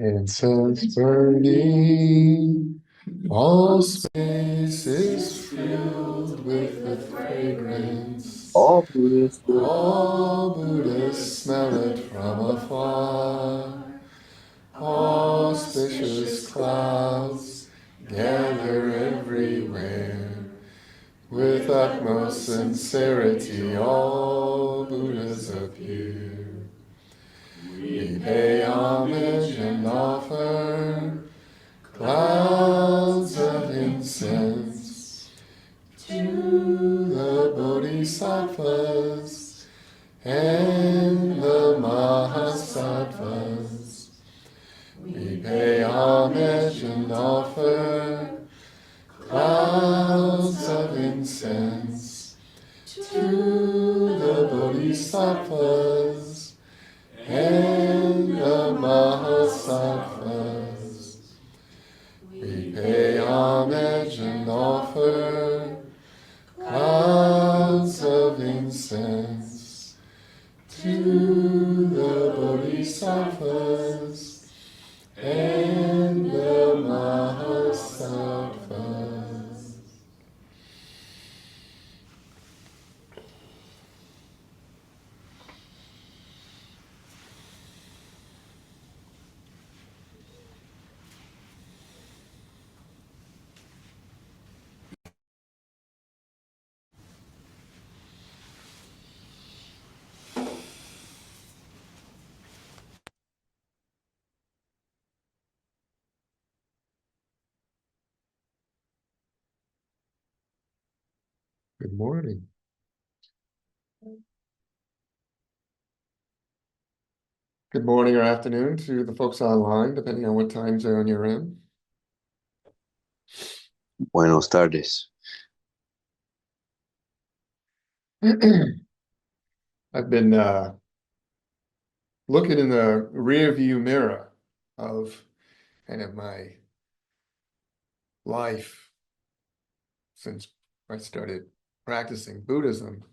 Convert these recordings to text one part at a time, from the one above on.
Incense burning, all space is filled with the fragrance. All Buddhists do. All Buddhists smell it from afar. Auspicious clouds gather everywhere. With utmost sincerity, all Buddhas appear. We pay homage and offer clouds of incense to the Bodhisattvas and the Mahasattvas. We pay homage and offer clouds of incense to the Bodhisattvas and the Mahasattvas. We pay homage and offer clouds of incense to the Bodhisattvas and the Mahasattvas. Good morning. Good morning or afternoon to the folks online, depending on what time zone you're in. Buenos tardes. I've been looking in the rear view mirror of kind of my life since I started practicing Buddhism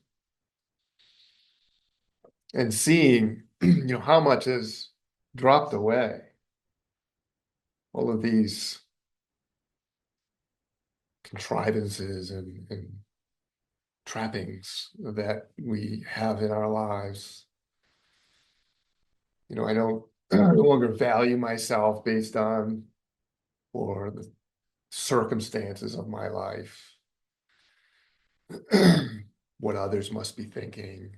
and seeing, how much has dropped away. All of these contrivances and trappings that we have in our lives. I don't no longer value myself based on or the circumstances of my life, what others must be thinking,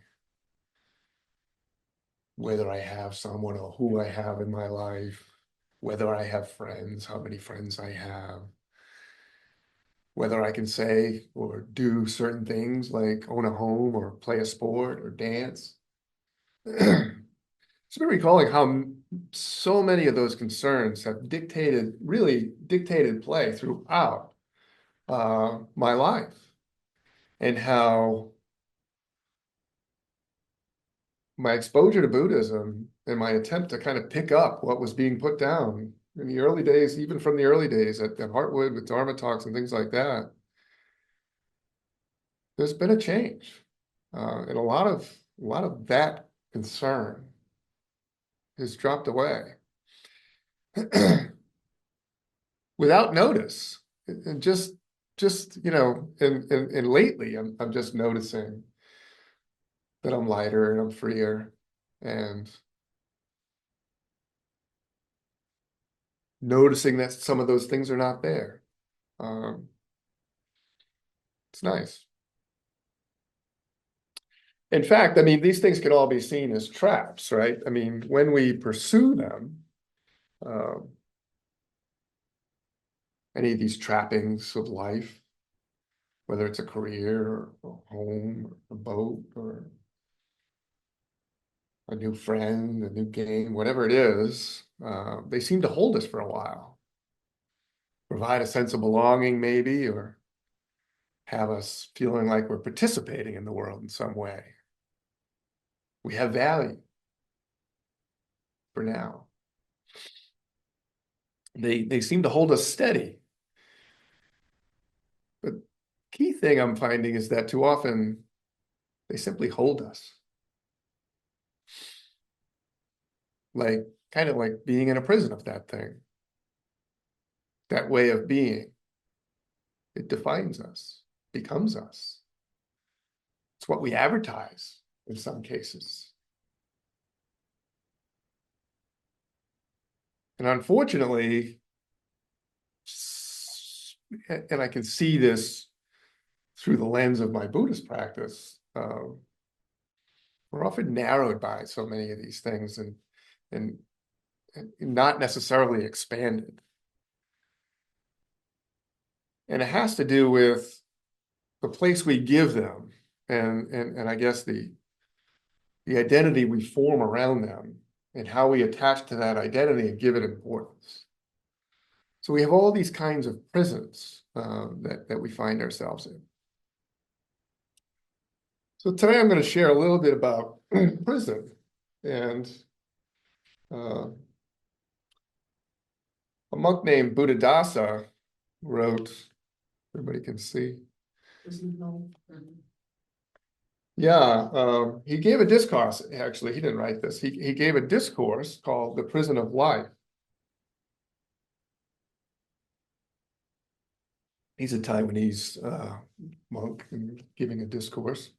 whether I have someone or who I have in my life, whether I have friends, how many friends I have, whether I can say or do certain things like own a home or play a sport or dance. It's been recalling how so many of those concerns have really dictated play throughout my life, and how my exposure to Buddhism and my attempt to kind of pick up what was being put down in the early days, even from the early days at Heartwood with Dharma talks and things like that, there's been a change, and a lot of that concern has dropped away without notice, and just and lately I'm just noticing that I'm lighter and I'm freer, and noticing that some of those things are not there. It's nice. In fact, I mean, these things can all be seen as traps, right? I mean, when we pursue them, um, any of these trappings of life, whether it's a career or a home, or a boat, or a new friend, a new game, whatever it is, they seem to hold us for a while, provide a sense of belonging maybe, or have us feeling like we're participating in the world in some way. We have value for now. They seem to hold us steady. But key thing I'm finding is that too often they simply hold us. Like kind of like being in a prison of that thing, that way of being. It defines us, becomes us. It's what we advertise in some cases. And unfortunately, and I can see this through the lens of my Buddhist practice, we're often narrowed by so many of these things and not necessarily expanded. And it has to do with the place we give them and I guess the identity we form around them and how we attach to that identity and give it importance. So we have all these kinds of prisons that we find ourselves in. So today I'm going to share a little bit about prison. And a monk named Buddhadasa wrote, everybody can see. Yeah, he gave a discourse, actually, he didn't write this. He gave a discourse called The Prison of Life. He's a Taiwanese monk and giving a discourse.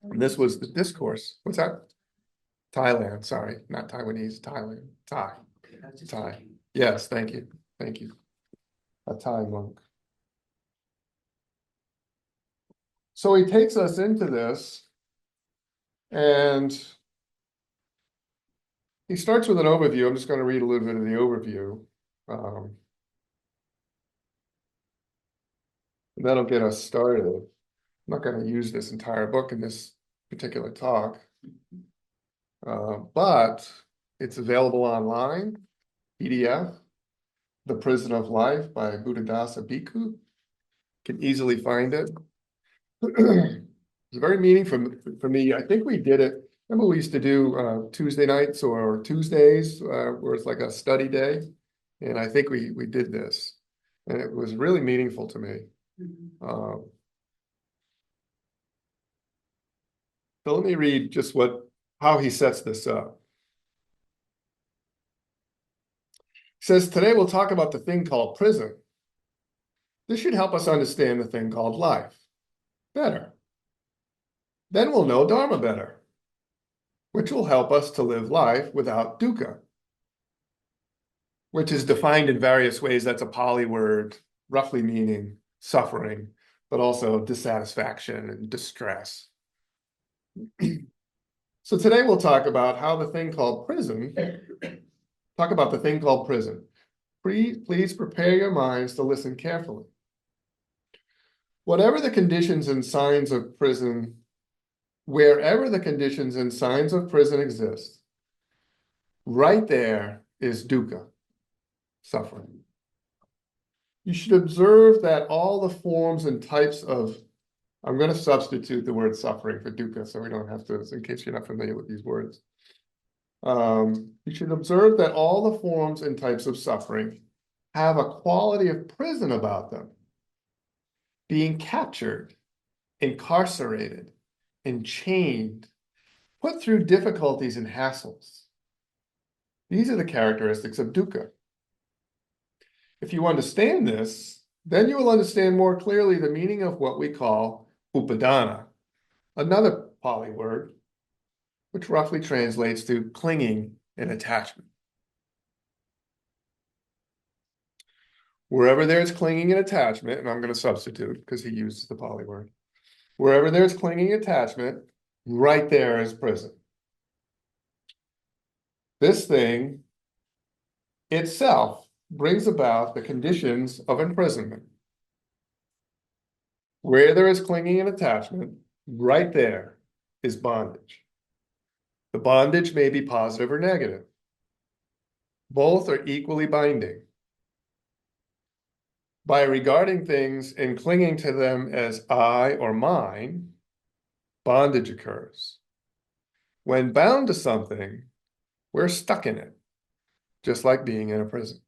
And this was the discourse. What's that? Thailand, sorry, not Taiwanese, Thailand. Thai. Yes, thank you. Thank you. A Thai monk. So he takes us into this, and he starts with an overview. I'm just going to read a little bit of the overview. And that'll get us started. I'm not going to use this entire book in this particular talk, but it's available online, PDF, The Prison of Life by Buddhadasa Bhikkhu. You can easily find it. It's very meaningful for me. I think we did it. Remember we used to do Tuesday nights or Tuesdays where it's like a study day. And I think we did this. And it was really meaningful to me. So let me read just how he sets this up. He says, today we'll talk about the thing called prison. This should help us understand the thing called life better. Then we'll know Dharma better, which will help us to live life without dukkha, which is defined in various ways. That's a Pali word, roughly meaning suffering, but also dissatisfaction and distress. So today we'll talk about the thing called prison. Please prepare your minds to listen carefully. Wherever the conditions and signs of prison exist, right there is dukkha, suffering. You should observe that all the forms and types of, I'm going to substitute the word suffering for dukkha so we don't have to, in case you're not familiar with these words. You should observe that all the forms and types of suffering have a quality of prison about them, being captured, incarcerated, enchained, put through difficulties and hassles. These are the characteristics of dukkha. If you understand this, then you will understand more clearly the meaning of what we call upadana, another Pali word, which roughly translates to clinging and attachment. Wherever there's clinging and attachment, and I'm going to substitute because he uses the Pali word, wherever there's clinging attachment, right there is prison. This thing itself brings about the conditions of imprisonment. Where there is clinging and attachment, right there is bondage. The bondage may be positive or negative. Both are equally binding. By regarding things and clinging to them as I or mine, bondage occurs. When bound to something, we're stuck in it, just like being in a prison.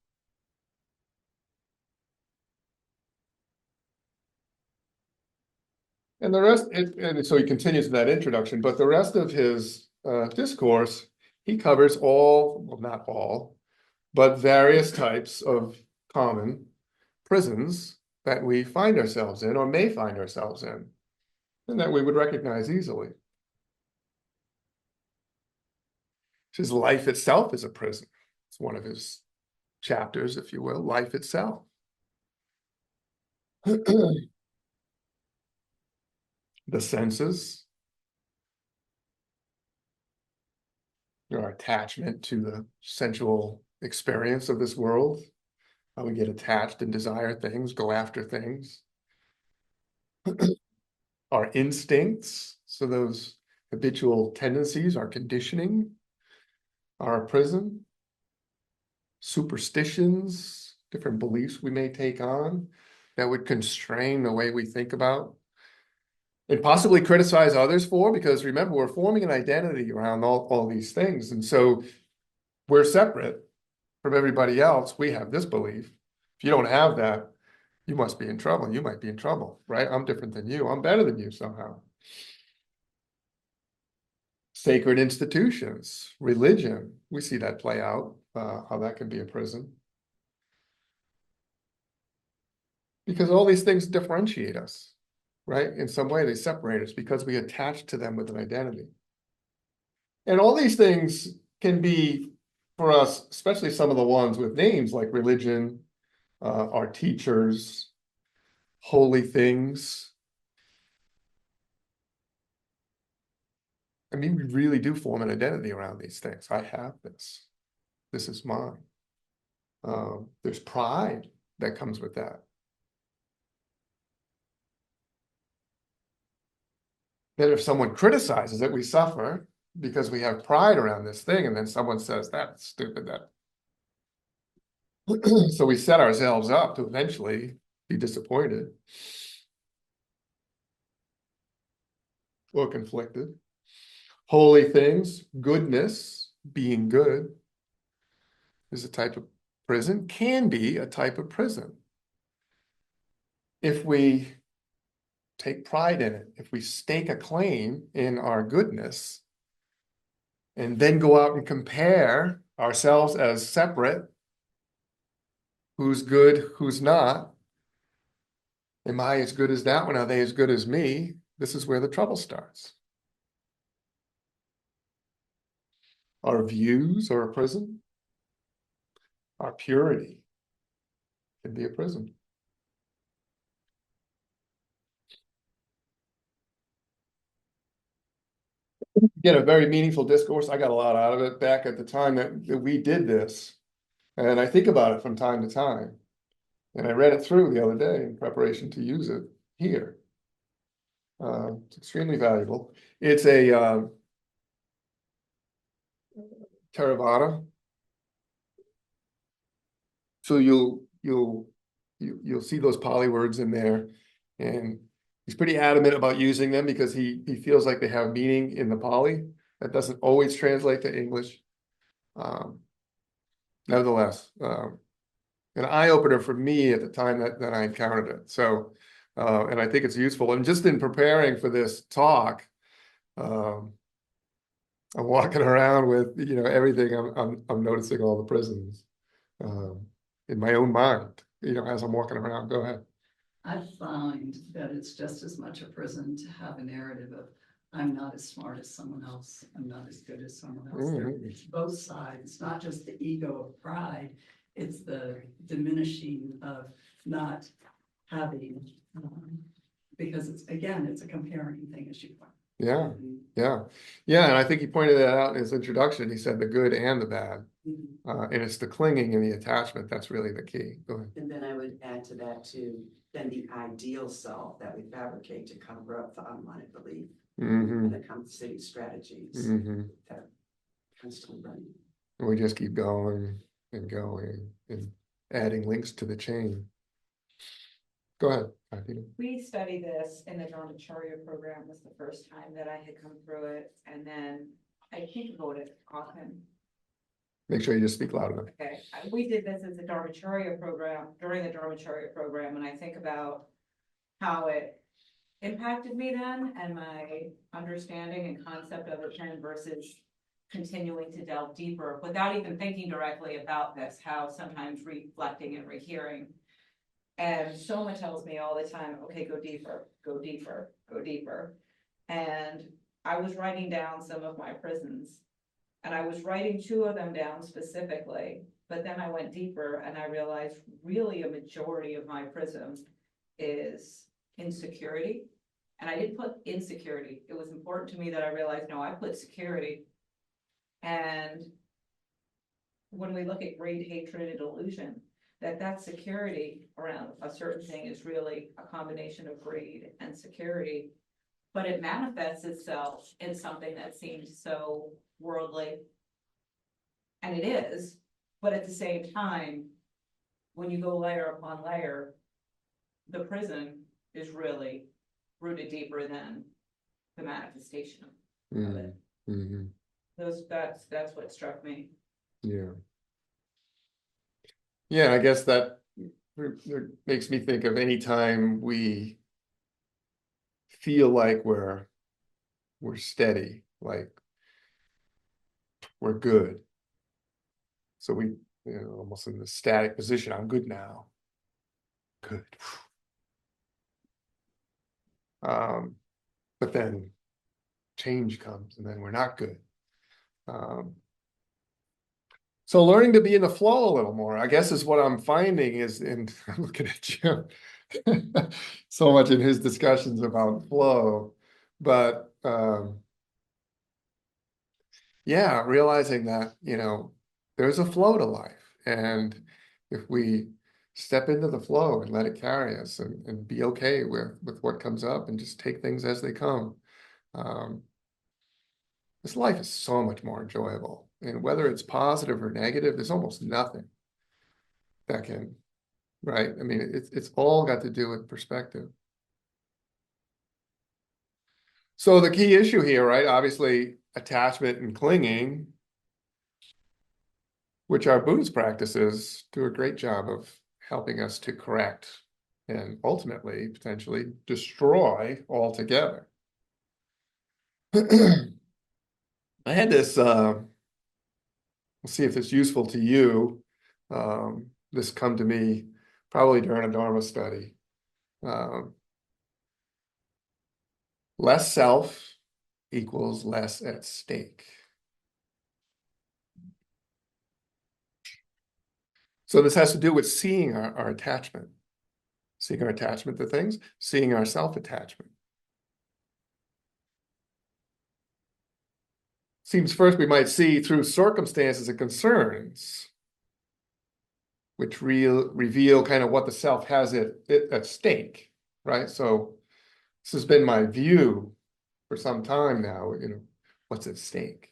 And the rest, and so he continues that introduction, but the rest of his discourse, he covers all, well, not all, but various types of common prisons that we find ourselves in or may find ourselves in, and that we would recognize easily. His life itself is a prison. It's one of his chapters, if you will, life itself. The senses, our attachment to the sensual experience of this world, how we get attached and desire things, go after things. Our instincts, so those habitual tendencies, our conditioning, are a prison. Superstitions, different beliefs we may take on that would constrain the way we think about and possibly criticize others for, because remember, we're forming an identity around all these things. And so we're separate from everybody else. We have this belief. If you don't have that, you must be in trouble. You might be in trouble, right? I'm different than you. I'm better than you somehow. Sacred institutions, religion, we see that play out, how that can be a prison. Because all these things differentiate us, right? In some way, they separate us because we attach to them with an identity. And all these things can be, for us, especially some of the ones with names like religion, our teachers, holy things. I mean, we really do form an identity around these things. I have this. This is mine. There's pride that comes with that. Then if someone criticizes it, we suffer because we have pride around this thing, and then someone says, that's stupid, that. So we set ourselves up to eventually be disappointed or conflicted. Holy things, goodness, being good, is a type of prison, can be a type of prison. If we take pride in it, if we stake a claim in our goodness, and then go out and compare ourselves as separate, who's good, who's not, am I as good as that one? Are they as good as me? This is where the trouble starts. Our views are a prison. Our purity can be a prison. Get a very meaningful discourse. I got a lot out of it back at the time that we did this. And I think about it from time to time. And I read it through the other day in preparation to use it here. It's extremely valuable. It's a Theravada. So you'll see those Pali words in there, and he's pretty adamant about using them because he feels like they have meaning in the Pali that doesn't always translate to English. Nevertheless, an eye-opener for me at the time that I encountered it. So, and I think it's useful. And just in preparing for this talk, I'm walking around with everything. I'm noticing all the prisons in my own mind. As I'm walking around. Go ahead. I find that it's just as much a prison to have a narrative of I'm not as smart as someone else. I'm not as good as someone else. It's both sides, not just the ego of pride. It's the diminishing of not having, because it's a comparing thing, as you point. Yeah, and I think he pointed that out in his introduction. He said the good and the bad, and it's the clinging and the attachment that's really the key. Go ahead. And then I would add to that too, then the ideal self that we fabricate to cover up the unwanted belief and the compensating strategies that constantly running. And we just keep going and going and adding links to the chain. Go ahead, Peter. We studied this in the Dharmacharya program. Was the first time that I had come through it, and then I think about it often. Make sure you just speak loud enough. Okay, we did this as a Dharmacharya program, during the Dharmacharya program, and I think about how it impacted me then and my understanding and concept of it then versus continuing to delve deeper without even thinking directly about this, how sometimes reflecting and rehearing. And Soma tells me all the time, okay, go deeper, go deeper, go deeper. And I was writing down some of my prisons, and I was writing 2 of them down specifically, but then I went deeper and I realized really a majority of my prison is insecurity. And I didn't put insecurity. It was important to me that I realized, no, I put security. And when we look at greed, hatred, and delusion, that security around a certain thing is really a combination of greed and security, but it manifests itself in something that seems so worldly. And it is, but at the same time, when you go layer upon layer, the prison is really rooted deeper than the manifestation of it. Mm-hmm. That's what struck me. Yeah. Yeah, I guess that makes me think of any time we feel like we're steady, like we're good. So we, almost in the static position. I'm good now. Good. But then change comes, and then we're not good. So learning to be in the flow a little more, I guess, is what I'm finding is, and I'm looking at Jim so much in his discussions about flow, but yeah, realizing that, there's a flow to life. And if we step into the flow and let it carry us and be okay with what comes up and just take things as they come, this life is so much more enjoyable. And whether it's positive or negative, there's almost nothing that can, right? I mean, it's all got to do with perspective. So the key issue here, right? Obviously, attachment and clinging, which our Buddhist practices do a great job of helping us to correct and ultimately, potentially, destroy altogether. I had this, we'll see if it's useful to you. This come to me probably during a Dharma study. Less self equals less at stake. So this has to do with seeing our attachment, seeing our attachment to things, seeing our self-attachment. Seems first we might see through circumstances and concerns, which reveal kind of what the self has at stake, right? So this has been my view for some time now, what's at stake.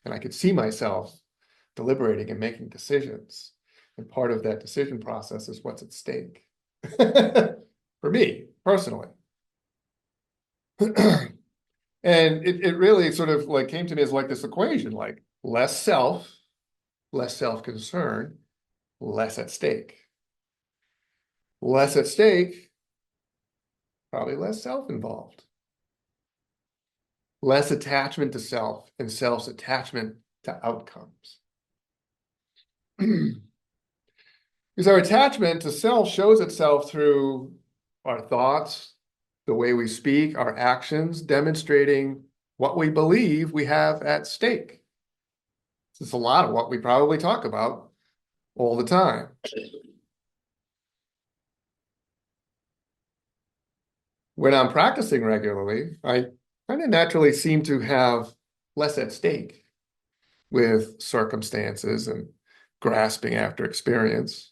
And I could see myself deliberating and making decisions. And part of that decision process is what's at stake for me personally. And it really sort of like came to me as like this equation, like less self-concern, less at stake. Less at stake, probably less self-involved. Less attachment to self and self's attachment to outcomes. Because our attachment to self shows itself through our thoughts, the way we speak, our actions, demonstrating what we believe we have at stake. This is a lot of what we probably talk about all the time. When I'm practicing regularly, I kind of naturally seem to have less at stake with circumstances and grasping after experience.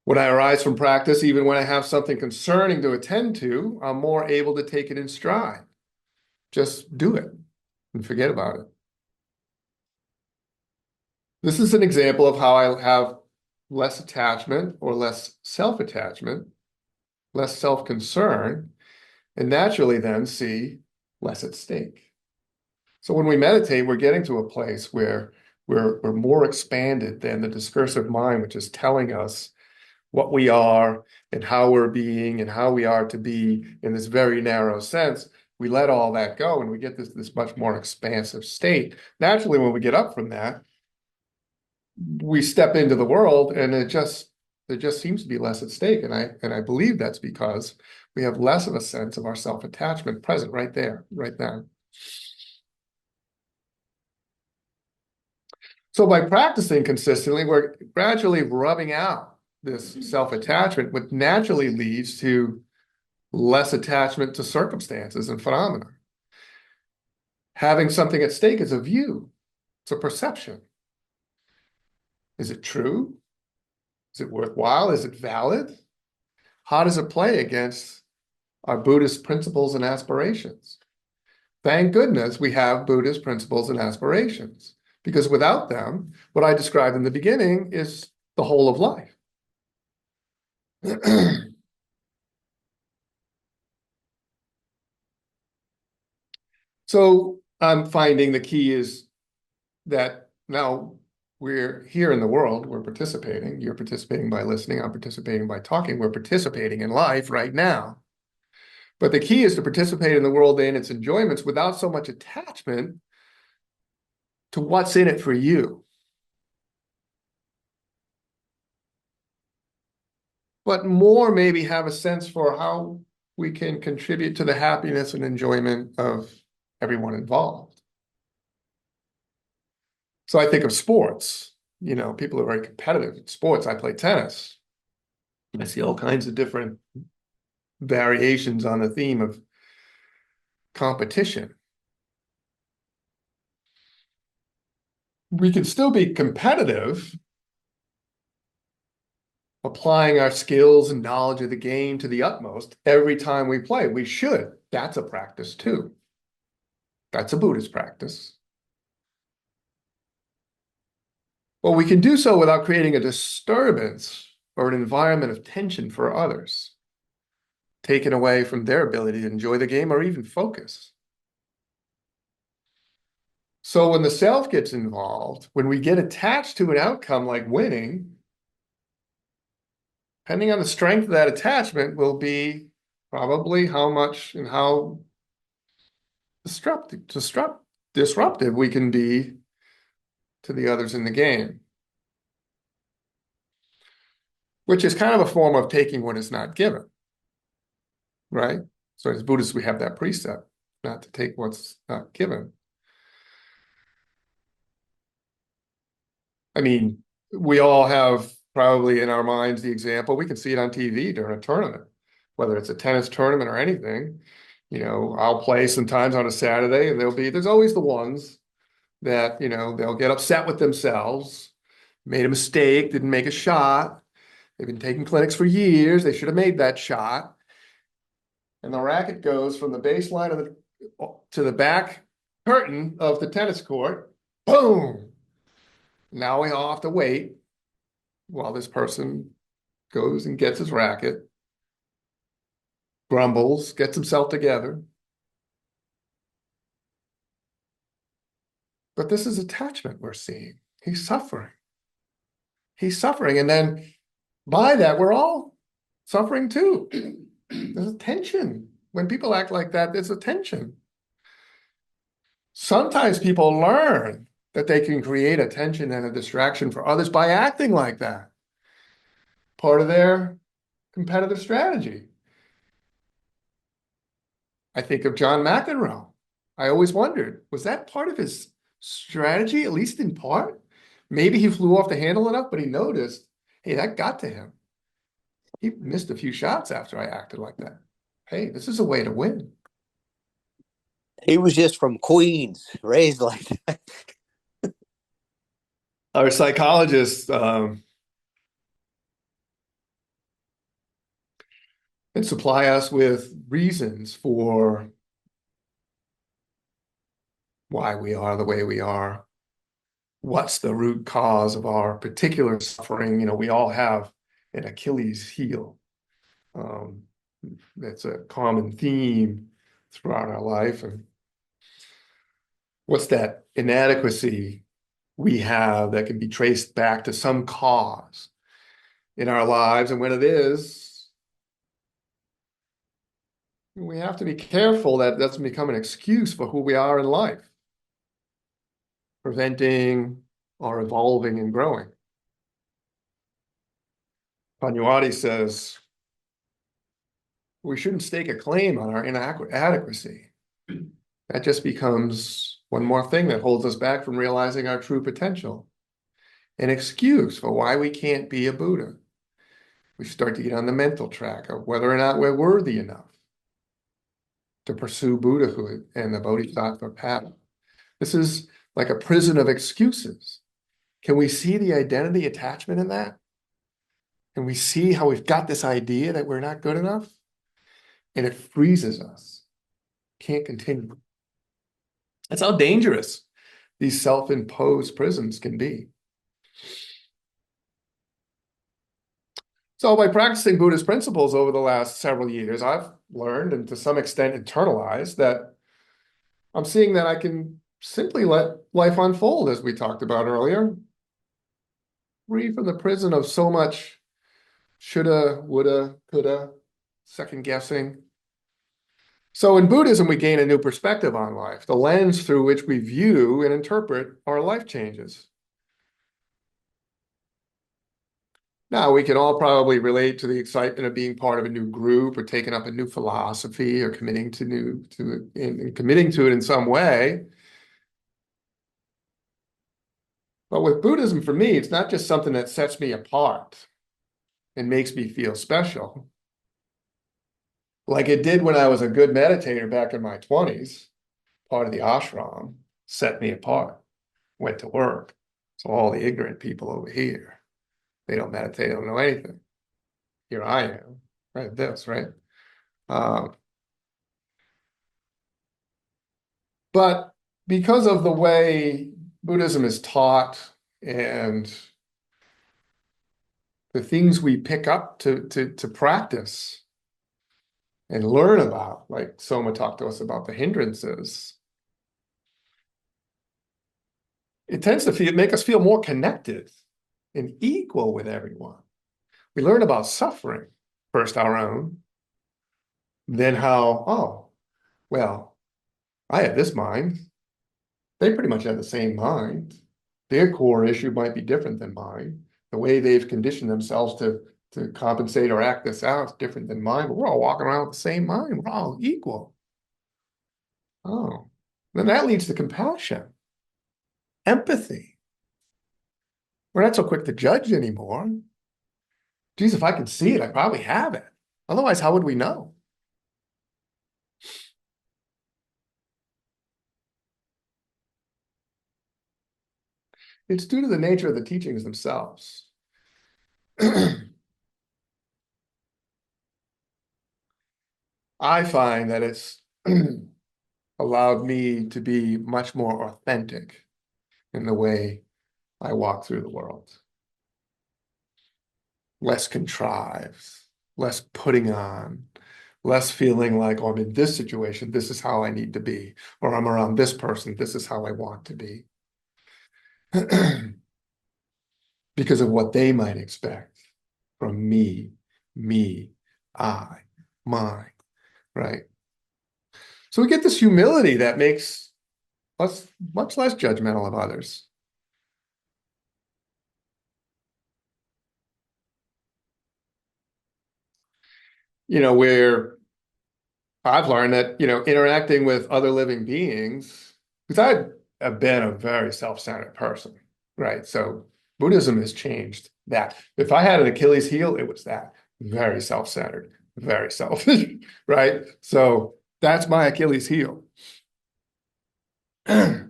When I arise from practice, even when I have something concerning to attend to, I'm more able to take it in stride. Just do it and forget about it. This is an example of how I have less attachment or less self-attachment, less self-concern, and naturally then see less at stake. So when we meditate, we're getting to a place where we're more expanded than the discursive mind, which is telling us what we are and how we're being and how we are to be in this very narrow sense. we let all that go and we get this much more expansive state. Naturally, when we get up from that, we step into the world and there just seems to be less at stake. And I believe that's because we have less of a sense of our self-attachment present right there, right then. So by practicing consistently, we're gradually rubbing out this self-attachment, which naturally leads to less attachment to circumstances and phenomena. Having something at stake is a view, it's a perception. Is it true? Is it worthwhile? Is it valid? How does it play against our Buddhist principles and aspirations? Thank goodness we have Buddhist principles and aspirations, because without them, what I described in the beginning is the whole of life. So I'm finding the key is that now we're here in the world, we're participating. You're participating by listening, I'm participating by talking. We're participating in life right now. But the key is to participate in the world and its enjoyments without so much attachment to what's in it for you. But more maybe have a sense for how we can contribute to the happiness and enjoyment of everyone involved. So I think of sports, people are very competitive in sports. I play tennis. I see all kinds of different variations on the theme of competition. We can still be competitive, applying our skills and knowledge of the game to the utmost every time we play. We should. That's a practice too. That's a Buddhist practice. But we can do so without creating a disturbance or an environment of tension for others, taken away from their ability to enjoy the game or even focus. So when the self gets involved, when we get attached to an outcome like winning, depending on the strength of that attachment will be probably how much and how disruptive we can be to the others in the game. Which is kind of a form of taking what is not given, right? So as Buddhists, we have that precept, not to take what's not given. I mean, we all have probably in our minds the example, we can see it on TV during a tournament, whether it's a tennis tournament or anything. I'll play sometimes on a Saturday and there's always the ones that, they'll get upset with themselves, made a mistake, didn't make a shot. They've been taking clinics for years. They should have made that shot. And the racket goes from the baseline to the back curtain of the tennis court. Boom! Now we all have to wait while this person goes and gets his racket, grumbles, gets himself together. But this is attachment we're seeing. He's suffering. He's suffering. And then by that, we're all suffering too. There's a tension. When people act like that, there's a tension. Sometimes people learn that they can create a tension and a distraction for others by acting like that. Part of their competitive strategy. I think of John McEnroe. I always wondered, was that part of his strategy, at least in part? Maybe he flew off the handle enough, but he noticed, hey, that got to him. He missed a few shots after I acted like that. Hey, this is a way to win. He was just from Queens, raised like that. Our psychologists and supply us with reasons for why we are the way we are. What's the root cause of our particular suffering? We all have an Achilles heel. That's a common theme throughout our life. And what's that inadequacy we have that can be traced back to some cause in our lives? And when it is, We have to be careful that it doesn't become an excuse for who we are in life, preventing our evolving and growing. Panuati says, we shouldn't stake a claim on our inadequacy. That just becomes one more thing that holds us back from realizing our true potential. An excuse for why we can't be a Buddha. We start to get on the mental track of whether or not we're worthy enough to pursue Buddhahood and the Bodhisattva path. This is like a prison of excuses. Can we see the identity attachment in that? Can we see how we've got this idea that we're not good enough? And it freezes us. Can't continue. That's how dangerous these self-imposed prisons can be. So by practicing Buddhist principles over the last several years, I've learned and to some extent internalized that I'm seeing that I can simply let life unfold, as we talked about earlier, free from the prison of so much shoulda, woulda, coulda, second guessing. So in Buddhism, we gain a new perspective on life, the lens through which we view and interpret our life changes. Now, we can all probably relate to the excitement of being part of a new group or taking up a new philosophy or committing to it in some way. But with Buddhism, for me, it's not just something that sets me apart and makes me feel special. Like it did when I was a good meditator back in my 20s, part of the ashram, set me apart, went to work. So all the ignorant people over here, they don't meditate, they don't know anything. Here I am, right? This, right? But because of the way Buddhism is taught and the things we pick up to practice and learn about, like Soma talked to us about the hindrances, it tends to make us feel more connected and equal with everyone. We learn about suffering, first our own, then how, oh, well, I have this mind. They pretty much have the same mind. Their core issue might be different than mine. The way they've conditioned themselves to compensate or act this out is different than mine, but we're all walking around with the same mind. We're all equal. Oh, then that leads to compassion, empathy. We're not so quick to judge anymore. Geez, if I could see it, I probably have it. Otherwise, how would we know? It's due to the nature of the teachings themselves. I find that it's allowed me to be much more authentic in the way I walk through the world. Less contrived, less putting on, less feeling like, oh, I'm in this situation, this is how I need to be, or I'm around this person, this is how I want to be. Because of what they might expect from me, I, mine, right? So we get this humility that makes us much less judgmental of others. Where I've learned that, interacting with other living beings, because I have been a very self-centered person, right? So Buddhism has changed that. If I had an Achilles heel, it was that. Very self-centered, very selfish, right? So that's my Achilles heel. But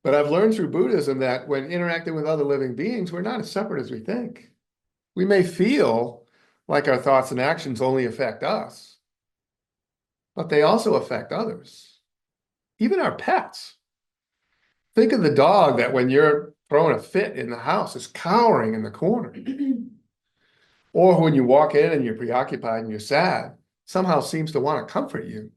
I've learned through Buddhism that when interacting with other living beings, we're not as separate as we think. We may feel like our thoughts and actions only affect us, but they also affect others, even our pets. Think of the dog that when you're throwing a fit in the house is cowering in the corner. Or when you walk in and you're preoccupied and you're sad, somehow seems to want to comfort you.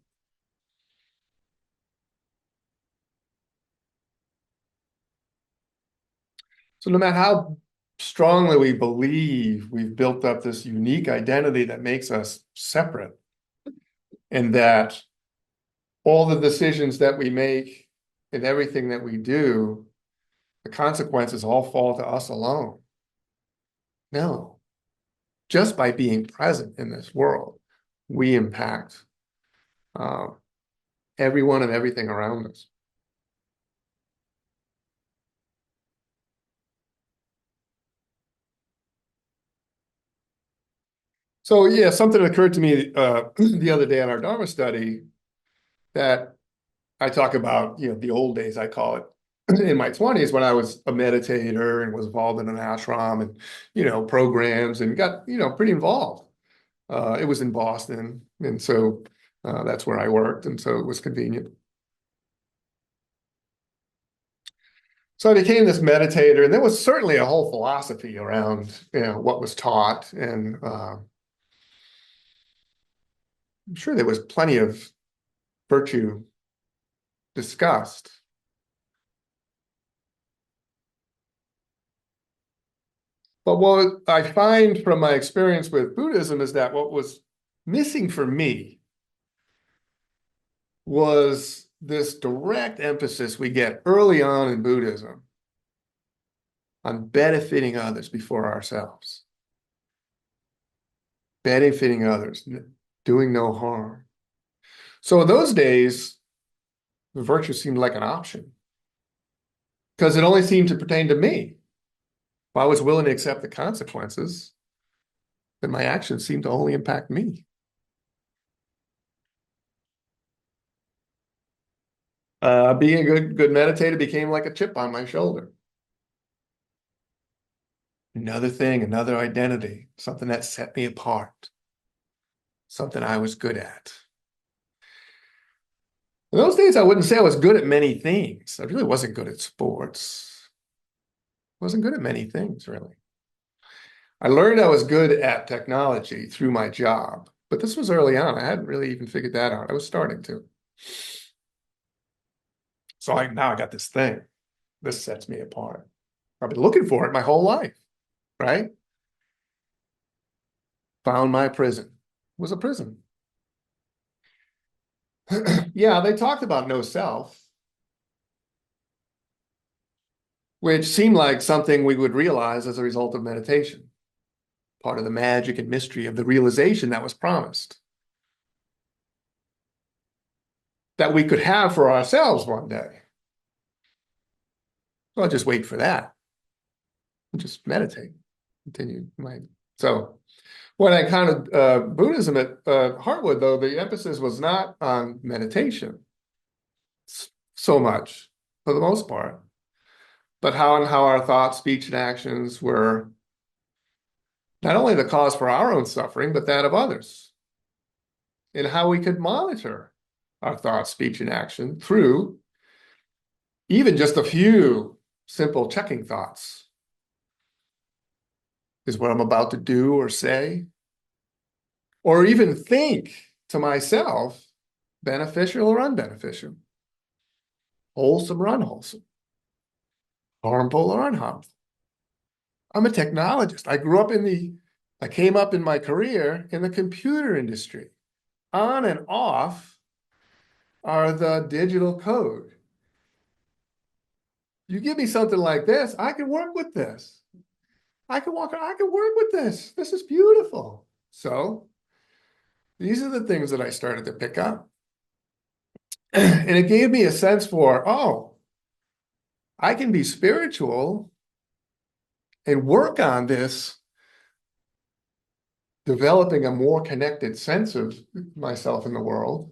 So no matter how strongly we believe we've built up this unique identity that makes us separate, and that all the decisions that we make and everything that we do, the consequences all fall to us alone. No, just by being present in this world, we impact everyone and everything around us. So yeah, something occurred to me the other day in our Dharma study that I talk about, the old days, I call it, in my 20s when I was a meditator and was involved in an ashram and, programs and got, pretty involved. It was in Boston. And so that's where I worked. And so it was convenient. So I became this meditator, and there was certainly a whole philosophy around, what was taught. And I'm sure there was plenty of virtue discussed. But what I find from my experience with Buddhism is that what was missing for me was this direct emphasis we get early on in Buddhism on benefiting others before ourselves. Benefiting others, doing no harm. So in those days, the virtue seemed like an option because it only seemed to pertain to me. If I was willing to accept the consequences, then my actions seemed to only impact me. Being a good meditator became like a chip on my shoulder. Another thing, another identity, something that set me apart, something I was good at. In those days, I wouldn't say I was good at many things. I really wasn't good at sports. I wasn't good at many things, really. I learned I was good at technology through my job, but this was early on. I hadn't really even figured that out. I was starting to. So now I got this thing. This sets me apart. I've been looking for it my whole life, right? Found my prison. It was a prison. Yeah, they talked about no self, which seemed like something we would realize as a result of meditation. Part of the magic and mystery of the realization that was promised. That we could have for ourselves one day. Well, just wait for that. Just meditate. Continue. So when I kind of Buddhism at Hartwood, though, the emphasis was not on meditation so much, for the most part, but how our thoughts, speech, and actions were not only the cause for our own suffering, but that of others, and how we could monitor our thoughts, speech, and action through even just a few simple checking thoughts. Is what I'm about to do or say, or even think to myself, beneficial or unbeneficial, wholesome or unwholesome, harmful or unharmful. I'm a technologist. I came up in my career in the computer industry. On and off are the digital code. You give me something like this, I can work with this. I can work with this. This is beautiful. So these are the things that I started to pick up. And it gave me a sense for, oh, I can be spiritual and work on this, developing a more connected sense of myself in the world,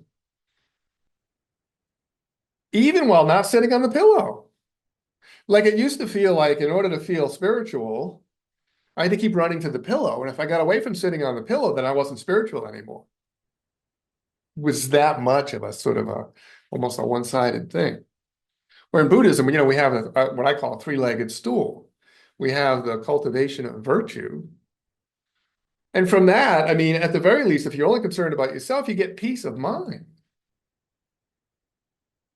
even while not sitting on the pillow. Like it used to feel like in order to feel spiritual, I had to keep running to the pillow. And if I got away from sitting on the pillow, then I wasn't spiritual anymore. It was that much of a sort of almost a one-sided thing. Where in Buddhism, we have what I call a three-legged stool. We have the cultivation of virtue. And from that, I mean, at the very least, if you're only concerned about yourself, you get peace of mind.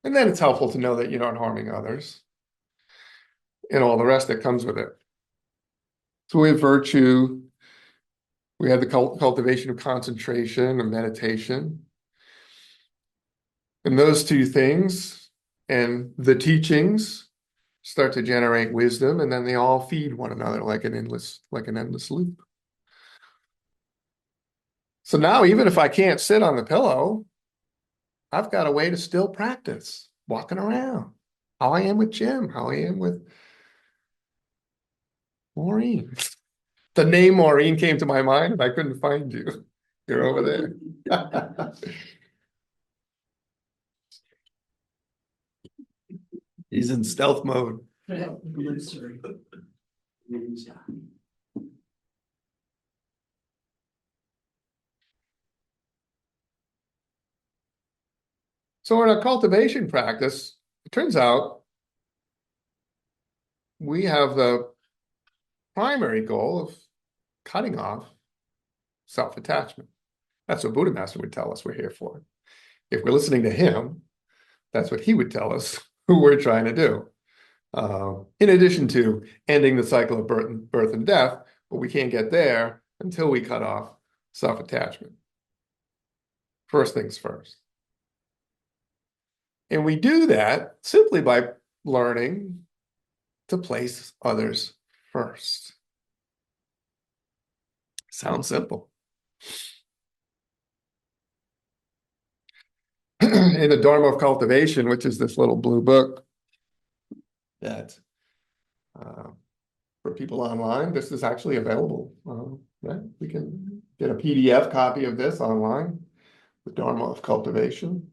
And then it's helpful to know that you're not harming others and all the rest that comes with it. So we have virtue. We have the cultivation of concentration and meditation. And those two things and the teachings start to generate wisdom, and then they all feed one another like an endless loop. So now, even if I can't sit on the pillow, I've got a way to still practice walking around. How I am with Jim, how I am with Maureen. The name Maureen came to my mind and I couldn't find you. You're over there. He's in stealth mode. Illusory. So in a cultivation practice, it turns out we have the primary goal of cutting off self-attachment. That's what Buddha Master would tell us we're here for. If we're listening to him, that's what he would tell us who we're trying to do. In addition to ending the cycle of birth and death, but we can't get there until we cut off self-attachment. First things first. And we do that simply by learning to place others first. Sounds simple. In the Dharma of Cultivation, which is this little blue book that for people online, this is actually available. Right? We can get a PDF copy of this online, the Dharma of Cultivation.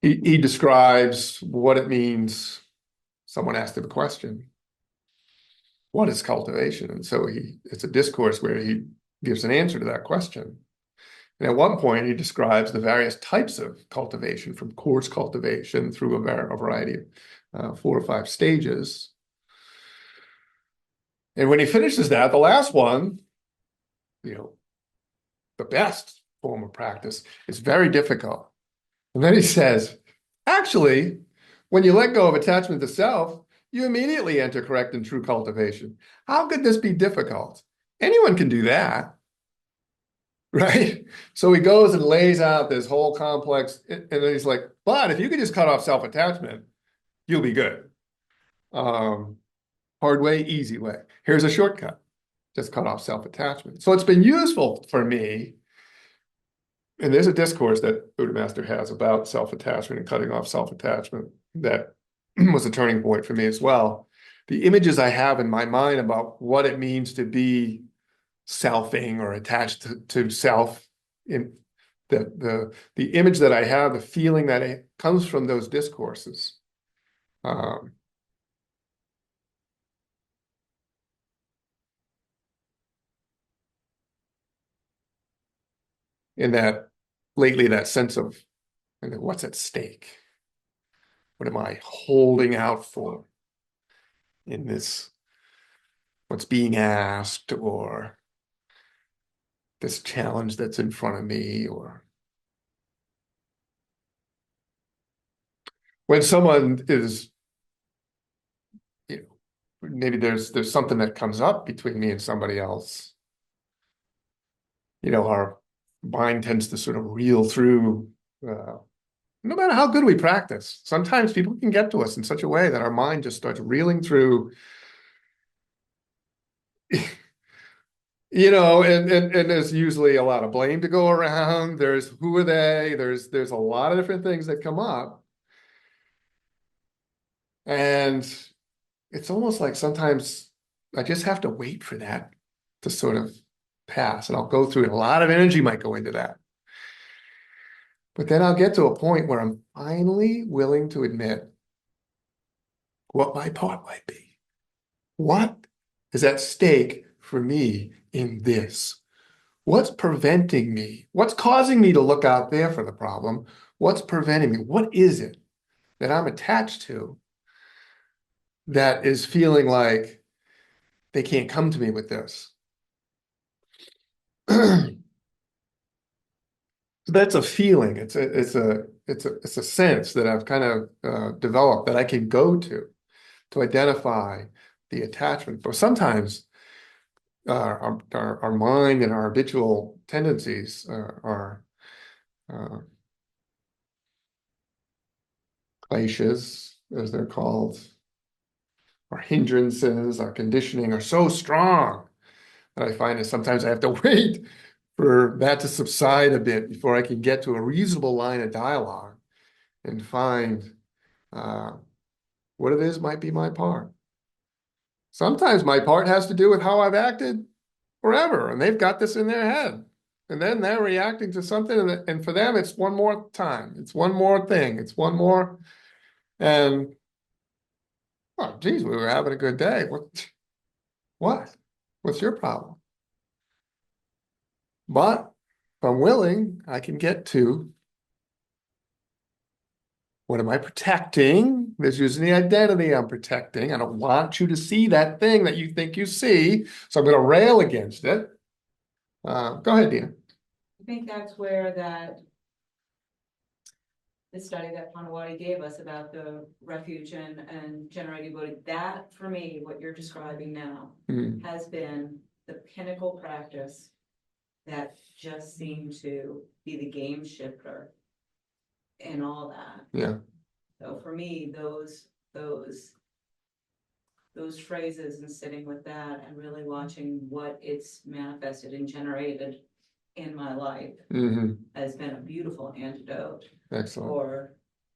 He describes what it means. Someone asked him a question. What is cultivation? And so it's a discourse where he gives an answer to that question. And at one point, he describes the various types of cultivation, from coarse cultivation through a variety of 4 or 5 stages. And when he finishes that, the last one, the best form of practice, is very difficult. And then he says, actually, when you let go of attachment to self, you immediately enter correct and true cultivation. How could this be difficult? Anyone can do that, right? So he goes and lays out this whole complex, and then he's like, but if you could just cut off self-attachment, you'll be good. Hard way, easy way. Here's a shortcut. Just cut off self-attachment. So it's been useful for me. And there's a discourse that Buddha Master has about self-attachment and cutting off self-attachment that was a turning point for me as well. The images I have in my mind about what it means to be selfing or attached to self, in the image that I have, the feeling that it comes from those discourses. In that lately, that sense of what's at stake? What am I holding out for in this, what's being asked, or this challenge that's in front of me? Or when someone is, maybe there's something that comes up between me and somebody else, our mind tends to sort of reel through, no matter how good we practice. Sometimes people can get to us in such a way that our mind just starts reeling through, and there's usually a lot of blame to go around. There's who are they? There's a lot of different things that come up. And it's almost like sometimes I just have to wait for that to sort of pass. And I'll go through it. A lot of energy might go into that. But then I'll get to a point where I'm finally willing to admit what my part might be. What is at stake for me in this? What's preventing me? What's causing me to look out there for the problem? What's preventing me? What is it that I'm attached to that is feeling like they can't come to me with this? That's a feeling. It's a sense that I've kind of developed that I can go to identify the attachment. But sometimes our mind and our habitual tendencies, our kleshas, as they're called, our hindrances, our conditioning are so strong that I find that sometimes I have to wait for that to subside a bit before I can get to a reasonable line of dialogue and find what it is might be my part. Sometimes my part has to do with how I've acted forever, and they've got this in their head. And then they're reacting to something, and for them, it's one more time. It's one more thing. It's one more. And, oh, geez, we were having a good day. What? What's your problem? But if I'm willing, I can get to what am I protecting? There's usually the identity I'm protecting. I don't want you to see that thing that you think you see, so I'm going to rail against it. Go ahead, Dina. I think that's where the study that Panawati gave us about the refuge and generating Buddha, that for me, what you're describing now, has been the pinnacle practice that just seemed to be the game shifter in all that. Yeah. So for me, those phrases and sitting with that and really watching what it's manifested and generated in my life has been a beautiful antidote. Excellent.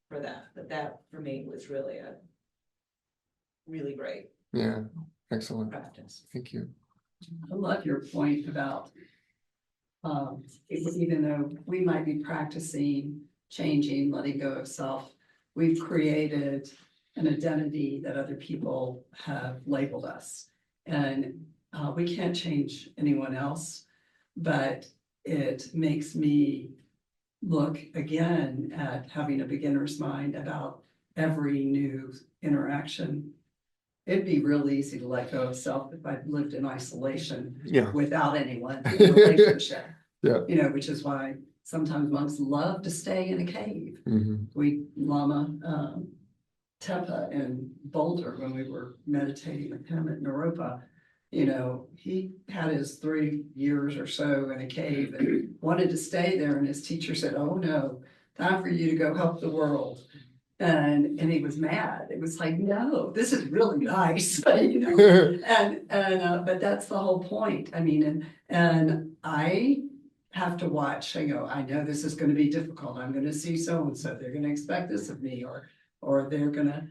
For that. But that for me was really really great. Yeah. Excellent. Practice. Thank you. I love your point about even though we might be practicing changing, letting go of self, we've created an identity that other people have labeled us. And we can't change anyone else, but it makes me look again at having a beginner's mind about every new interaction. It'd be real easy to let go of self if I'd lived in isolation without anyone in a relationship. Which is why sometimes monks love to stay in a cave. We Lama Tepa in Boulder, when we were meditating with him at Naropa, he had his 3 years or so in a cave and wanted to stay there. And his teacher said, "Oh no, time for you to go help the world." And he was mad. It was like, no, this is really nice, but that's the whole point. I mean, and I have to watch. I know this is going to be difficult. I'm going to see so and so. They're going to expect this of me, or they're going to.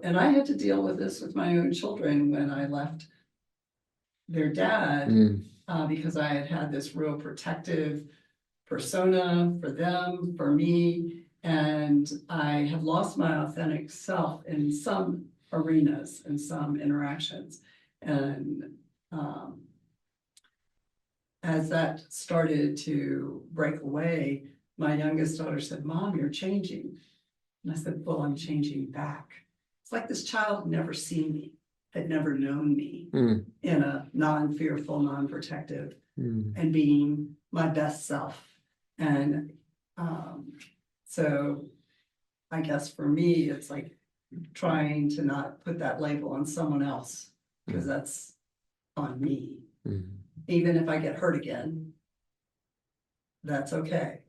And I had to deal with this with my own children when I left their dad, because I had this real protective persona for them, for me. And I had lost my authentic self in some arenas and some interactions. And as that started to break away, my youngest daughter said, "Mom, you're changing." And I said, "Well, I'm changing back." It's like this child had never seen me, had never known me in a non-fearful, non-protective, and being my best self. And so I guess for me, it's like trying to not put that label on someone else, because that's on me. Even if I get hurt again, that's okay.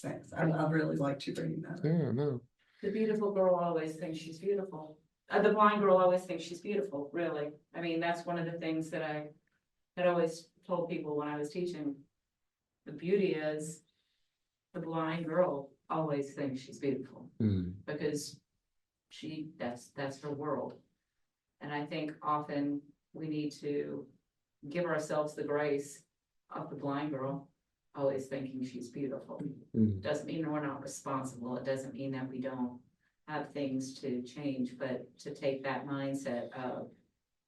Thanks. I really like to bring that. Yeah, no. The beautiful girl always thinks she's beautiful. The blind girl always thinks she's beautiful, really. I mean, that's one of the things that I had always told people when I was teaching. The beauty is the blind girl always thinks she's beautiful because that's her world. And I think often we need to give ourselves the grace of the blind girl always thinking she's beautiful. Doesn't mean we're not responsible. It doesn't mean that we don't have things to change, but to take that mindset of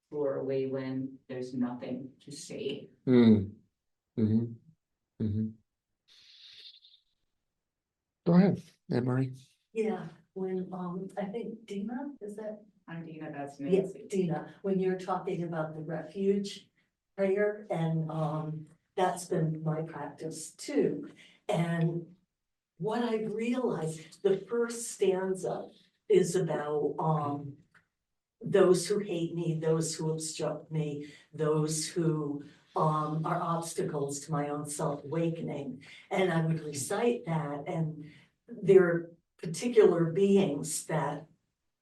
who are we when there's nothing to see. Go ahead, Anne-Marie. Yeah, when I think Dina, is that? I'm Dina, that's Yeah, Nancy. Dina, when you're talking about the refuge prayer, and that's been my practice too. And what I've realized, the first stanza is about those who hate me, those who obstruct me, those who are obstacles to my own self-awakening. And I would recite that, and there are particular beings that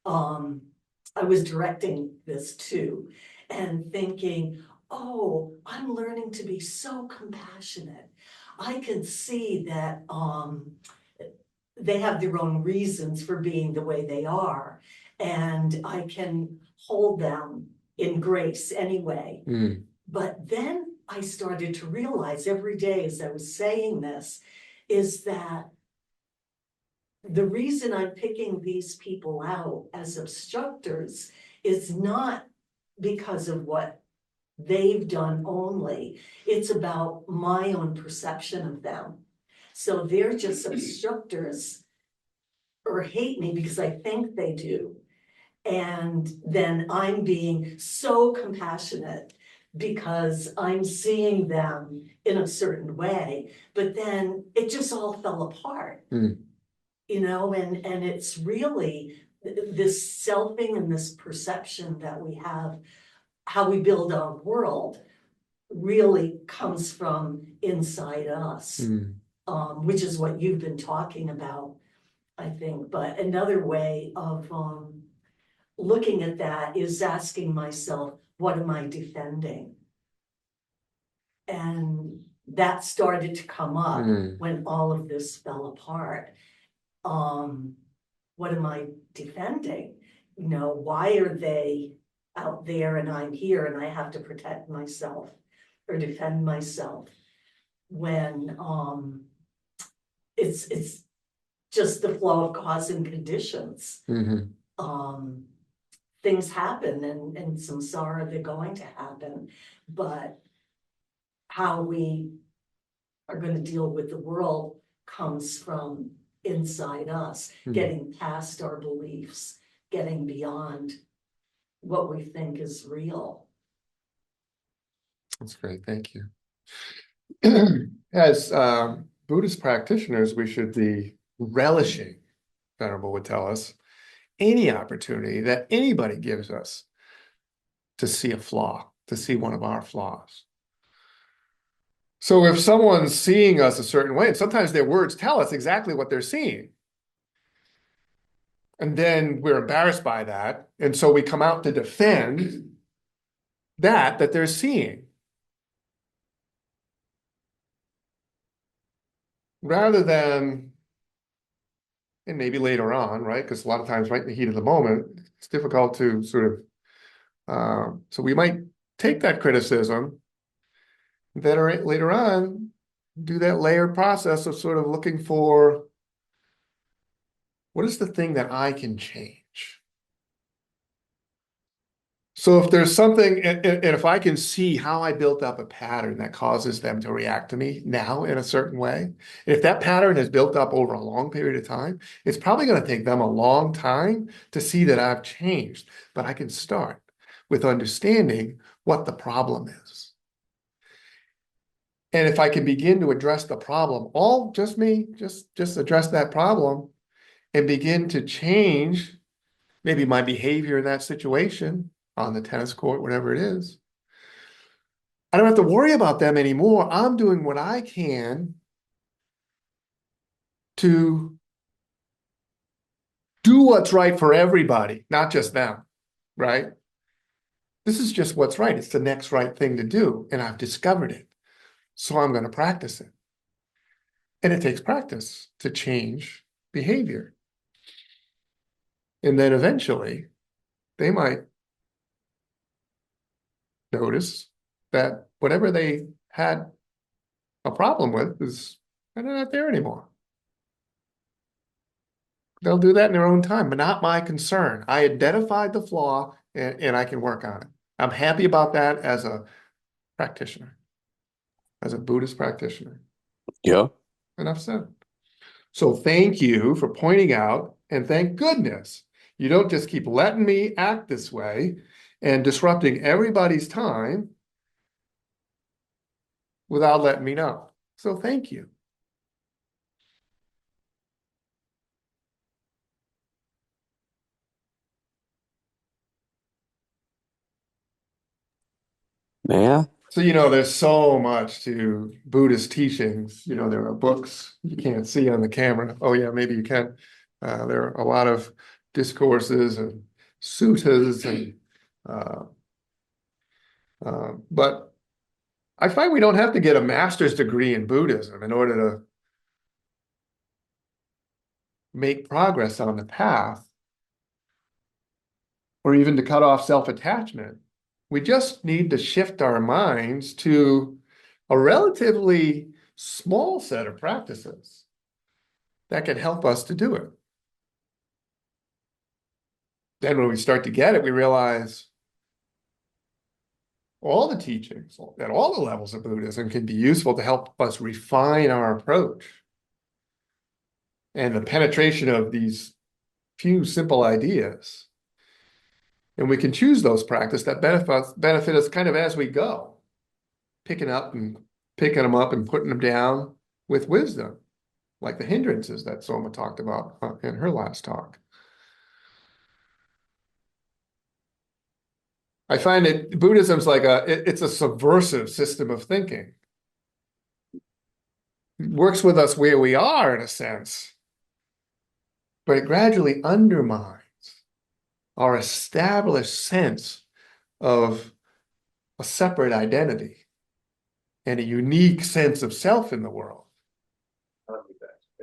I was directing this to and thinking, oh, I'm learning to be so compassionate. I can see that they have their own reasons for being the way they are, and I can hold them in grace anyway. Mm. But then I started to realize every day as I was saying this is that the reason I'm picking these people out as obstructors is not because of what they've done only. It's about my own perception of them. So they're just obstructors or hate me because I think they do. And then I'm being so compassionate because I'm seeing them in a certain way, but then it just all fell apart. Mm. You know, and it's really this selfing and this perception that we have, how we build our world really comes from inside us, Mm. which is what you've been talking about, I think. But another way of looking at that is asking myself, what am I defending? And that started to come up when all of this fell apart. What am I defending? You know, why are they out there and I'm here and I have to protect myself or defend myself when it's just the flow of cause and conditions. Mm-hmm. Things happen and samsara, they're going to happen, but how we are going to deal with the world comes from inside us, getting past our beliefs, getting beyond what we think is real. That's great. Thank you. As Buddhist practitioners, we should be relishing, Venerable would tell us, any opportunity that anybody gives us to see a flaw, to see one of our flaws. So if someone's seeing us a certain way, and sometimes their words tell us exactly what they're seeing, and then we're embarrassed by that, and so we come out to defend that they're seeing, rather than, and maybe later on, right? Because a lot of times right in the heat of the moment, it's difficult to sort of, so we might take that criticism, then later on, do that layered process of sort of looking for, what is the thing that I can change? So if there's something, and if I can see how I built up a pattern that causes them to react to me now in a certain way, if that pattern is built up over a long period of time, it's probably going to take them a long time to see that I've changed. But I can start with understanding what the problem is. And if I can begin to address the problem, all just me, just address that problem and begin to change maybe my behavior in that situation, on the tennis court, whatever it is, I don't have to worry about them anymore. I'm doing what I can to do what's right for everybody, not just them, right? This is just what's right. It's the next right thing to do, and I've discovered it. So I'm going to practice it. And it takes practice to change behavior. And then eventually, they might notice that whatever they had a problem with is not there anymore. They'll do that in their own time, but not my concern. I identified the flaw and I can work on it. I'm happy about that as a practitioner, as a Buddhist practitioner. Yeah. Enough said. So thank you for pointing out, and thank goodness you don't just keep letting me act this way and disrupting everybody's time without letting me know. So thank you. Yeah. So, there's so much to Buddhist teachings. There are books you can't see on the camera. Oh, yeah, maybe you can. There are a lot of discourses and suttas, uh, but I find we don't have to get a master's degree in Buddhism in order to make progress on the path, or even to cut off self-attachment. We just need to shift our minds to a relatively small set of practices that can help us to do it. Then when we start to get it, we realize all the teachings at all the levels of Buddhism can be useful to help us refine our approach. And the penetration of these few simple ideas. And we can choose those practices that benefit us kind of as we go, picking them up and putting them down with wisdom, like the hindrances that Soma talked about in her last talk. I find that Buddhism's like it's a subversive system of thinking. It works with us where we are in a sense, but it gradually undermines our established sense of a separate identity and a unique sense of self in the world.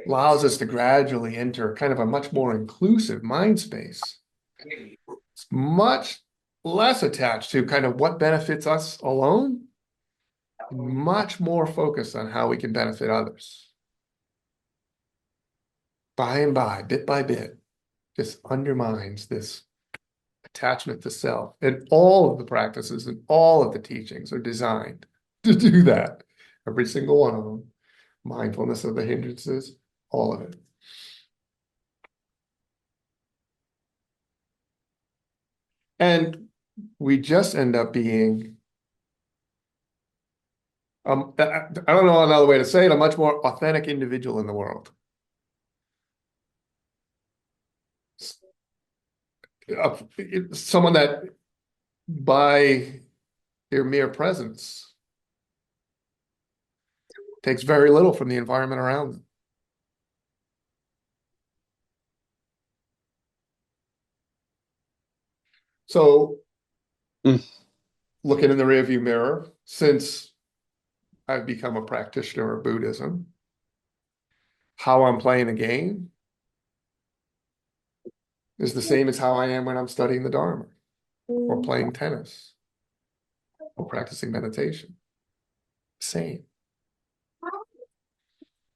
Allows us to gradually enter kind of a much more inclusive mind space. It's much less attached to kind of what benefits us alone, much more focused on how we can benefit others. By and by, bit by bit, this undermines this attachment to self. And all of the practices and all of the teachings are designed to do that. Every single one of them. Mindfulness of the hindrances, all of it. And we just end up being, I don't know another way to say it, a much more authentic individual in the world. Someone that by their mere presence takes very little from the environment around them. So, looking in the rearview mirror, since I've become a practitioner of Buddhism, how I'm playing the game is the same as how I am when I'm studying the Dharma, or playing tennis, or practicing meditation. Same.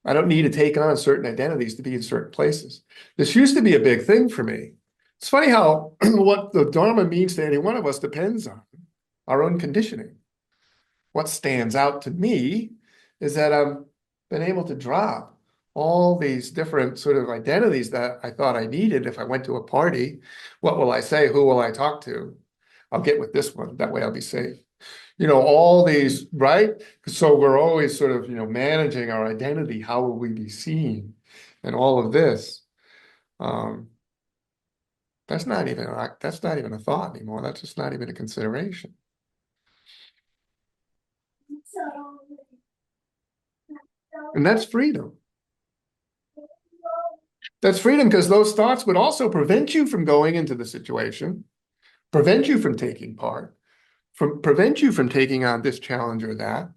I don't need to take on certain identities to be in certain places. This used to be a big thing for me. It's funny how what the Dharma means to any one of us depends on our own conditioning. What stands out to me is that I've been able to drop all these different sort of identities that I thought I needed if I went to a party. What will I say? Who will I talk to? I'll get with this one. That way I'll be safe. All these, right? So we're always sort of, managing our identity. How will we be seen? And all of this. That's not even a thought anymore. That's just not even a consideration. And that's freedom. That's freedom because those thoughts would also prevent you from going into the situation, prevent you from taking part, prevent you from taking on this challenge or that.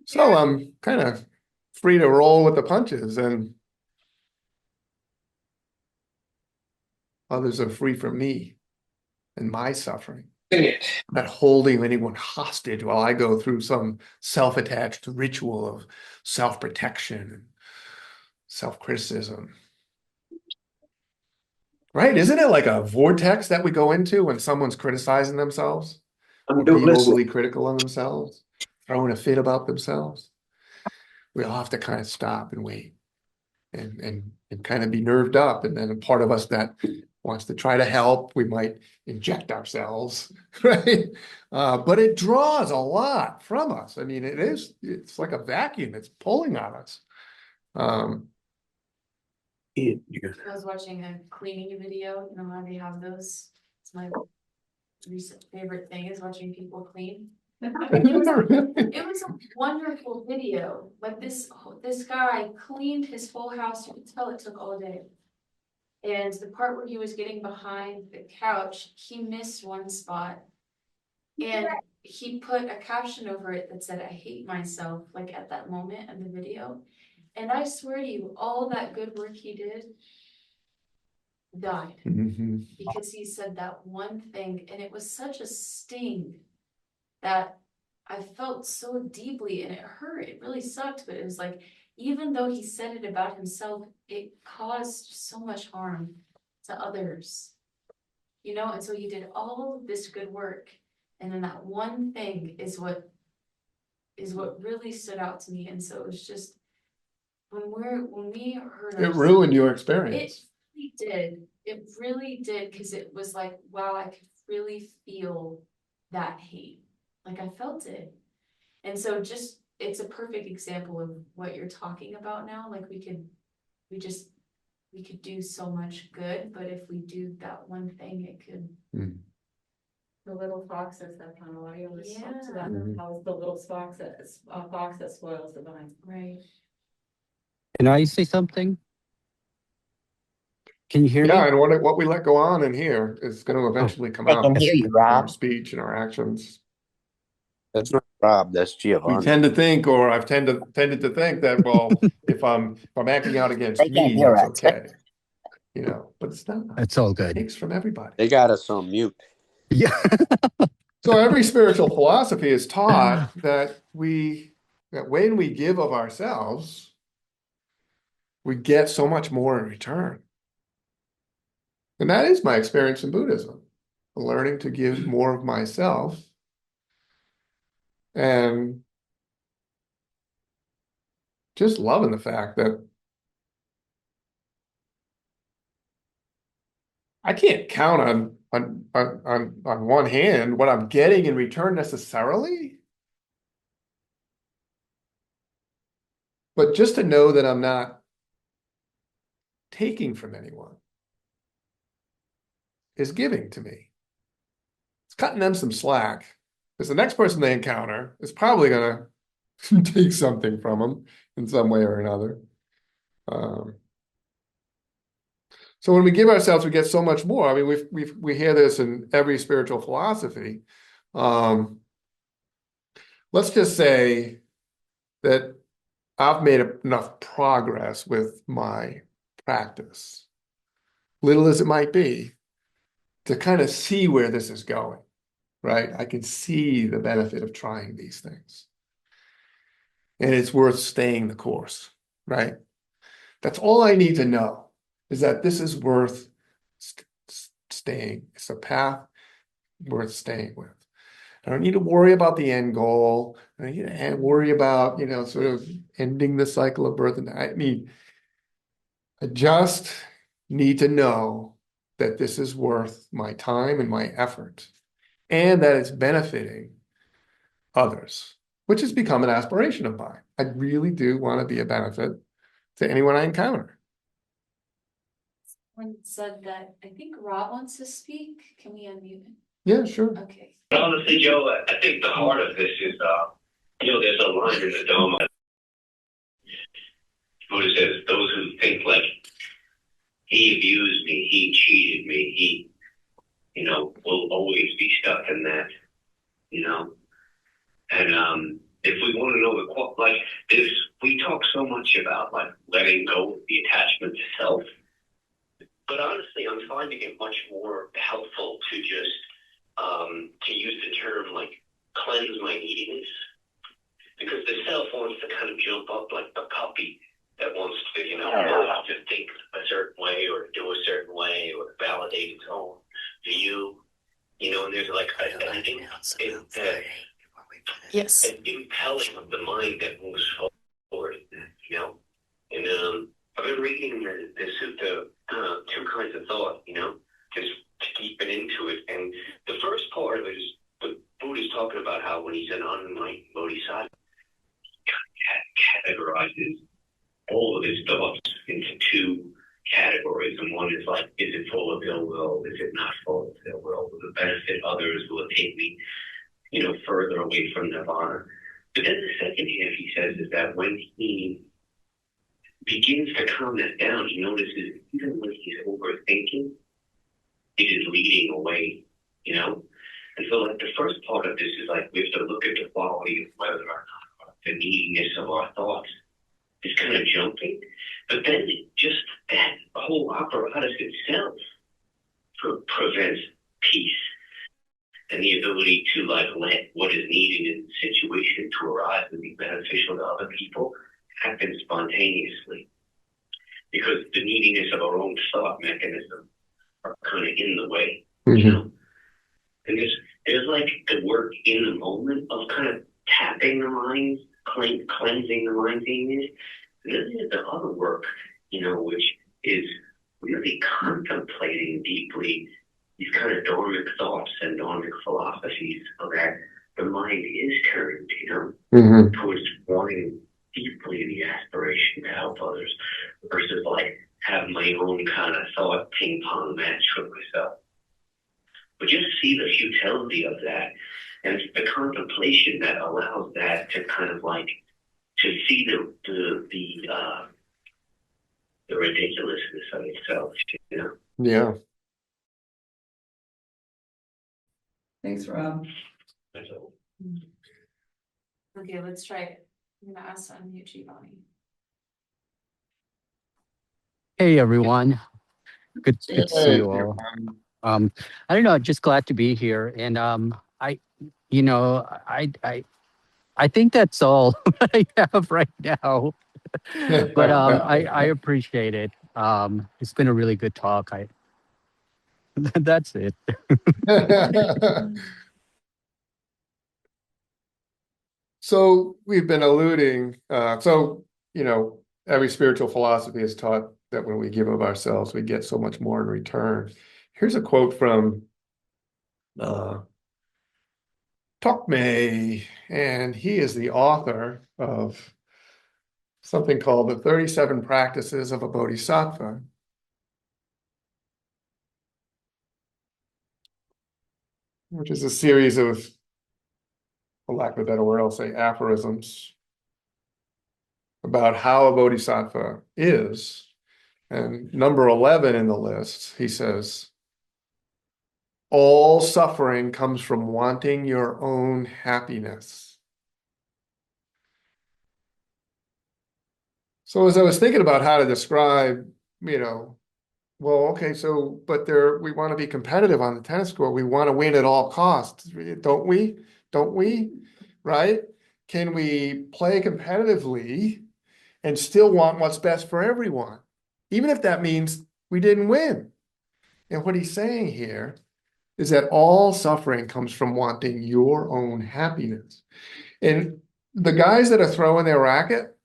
So I'm kind of free to roll with the punches, and others are free from me and my suffering. Not holding anyone hostage while I go through some self-attached ritual of self-protection and self-criticism. Right? Isn't it like a vortex that we go into when someone's criticizing themselves or being overly critical of themselves, throwing a fit about themselves? We all have to kind of stop and wait and kind of be nerved up. And then a part of us that wants to try to help. We might inject ourselves, right? But it draws a lot from us. I mean, it's like a vacuum. It's pulling on us. Yeah. I was watching a cleaning video, you know how they have those? It's my recent favorite thing is watching people clean. It was a wonderful video, like this guy cleaned his whole house, you could tell it took all day. And the part where he was getting behind the couch, he missed one spot. And he put a caption over it that said, "I hate myself," like at that moment in the video. And I swear to you, all that good work he did died Mhm. because he said that one thing, and it was such a sting that I felt so deeply, and it hurt. It really sucked, but it was like, even though he said it about himself, it caused so much harm to others, you know. And so he did all of this good work, and then that one thing is what really stood out to me. And so it was just when we heard It ruined your experience. it really did, because it was like, wow, I could really feel that hate, like I felt it. And so just, it's a perfect example of what you're talking about now. Like we could do so much good, but if we do that one thing, it could. The little foxes, that kind of, I always talk to that, Mhm. how it's the little fox that spoils the vine. Right. Can I say something? Can you hear me? Yeah, and what we let go on in here is going to eventually come I out can hear you, in our Rob. speech and our actions. That's not Rob, that's We Giovanni. tend to think, or I've tended to think that, well, if I'm acting out against They can't me, hear it's us. okay. You know, but it's not. It's all It good. takes from everybody. They got us on mute. Yeah. So every spiritual philosophy is taught that when we give of ourselves, we get so much more in return. And that is my experience in Buddhism, learning to give more of myself and just loving the fact that I can't count on one hand what I'm getting in return necessarily. But just to know that I'm not taking from anyone is giving to me. It's cutting them some slack. Because the next person they encounter is probably going to take something from them in some way or another. So when we give ourselves, we get so much more. I mean, we hear this in every spiritual philosophy. Let's just say that I've made enough progress with my practice, little as it might be, to kind of see where this is going, right? I can see the benefit of trying these things. And it's worth staying the course, right? That's all I need to know, is that this is worth staying. It's a path worth staying with. I don't need to worry about the end goal. I don't need to worry about, sort of ending the cycle of birth and death. I just need to know that this is worth my time and my effort, and that it's benefiting others, which has become an aspiration of mine. I really do want to be a benefit to anyone I encounter. When said that, I think Rob wants to speak. Can we unmute him? Yeah, sure. Okay. Honestly, Joe, I think the heart of this is, there's a line in the Dharma. Buddha says, those who think like he abused me, he cheated me, he, will always be stuck in that, And if we want to know we talk so much about like letting go of the attachment to self, but honestly, I'm finding it much more helpful to just to use the term like cleanse my neediness, because the self wants to kind of jump up like a puppy that wants to, to think a certain way or do a certain way or validate its own view, and there's like Yes. an impelling of the mind that moves forward, and I've been reading the Sutta, Two Kinds of Thought, just deepen into it. And the first part of it is the Buddha's talking about how when he's an unenlightened bodhisattva, categorizes all of his thoughts into two categories. And one is like, is it full of ill will? Is it not full of ill will? Will it benefit others? Will it take me, further away from nirvana? But then the second half, he says, is that when he begins to calm that down, he notices even when he's overthinking, it is leading away, And so like the first part of this is like we have to look at the quality of whether or not the neediness of our thoughts is kind of jumping. But then just that whole apparatus itself prevents peace and the ability to like let what is needed in the situation to arise and be beneficial to other people happen spontaneously. Because the neediness of our own thought mechanism are kind of in the way, And there's like the work in the moment of kind of tapping the mind, cleansing the mind thing. And then there's the other work, which is really contemplating deeply these kind of dharmic thoughts and dharmic philosophies so that the mind is turned, towards wanting deeply the aspiration to help others versus like have my own kind of thought ping pong match with myself. But just see the futility of that and the contemplation that allows that to kind of like to see the ridiculousness of itself, Yeah. Thanks, Rob. Okay, let's try it. I'm gonna ask unmute Giovanni. Hey everyone, good to see you all. I don't know, just glad to be here, and I think that's all I have right now. But I appreciate it. It's been a really good talk. That's it. So we've been alluding, every spiritual philosophy is taught that when we give of ourselves, we get so much more in return. Here's a quote from Tokmei, and he is the author of something called the 37 Practices of a Bodhisattva. Which is a series of, for lack of a better word, I'll say aphorisms about how a bodhisattva is. And number 11 in the list, he says, all suffering comes from wanting your own happiness. So as I was thinking about how to describe, but we want to be competitive on the tennis court. We want to win at all costs, don't we? Don't we? Right? Can we play competitively and still want what's best for everyone? Even if that means we didn't win. And what he's saying here is that all suffering comes from wanting your own happiness. And the guys that are throwing their racket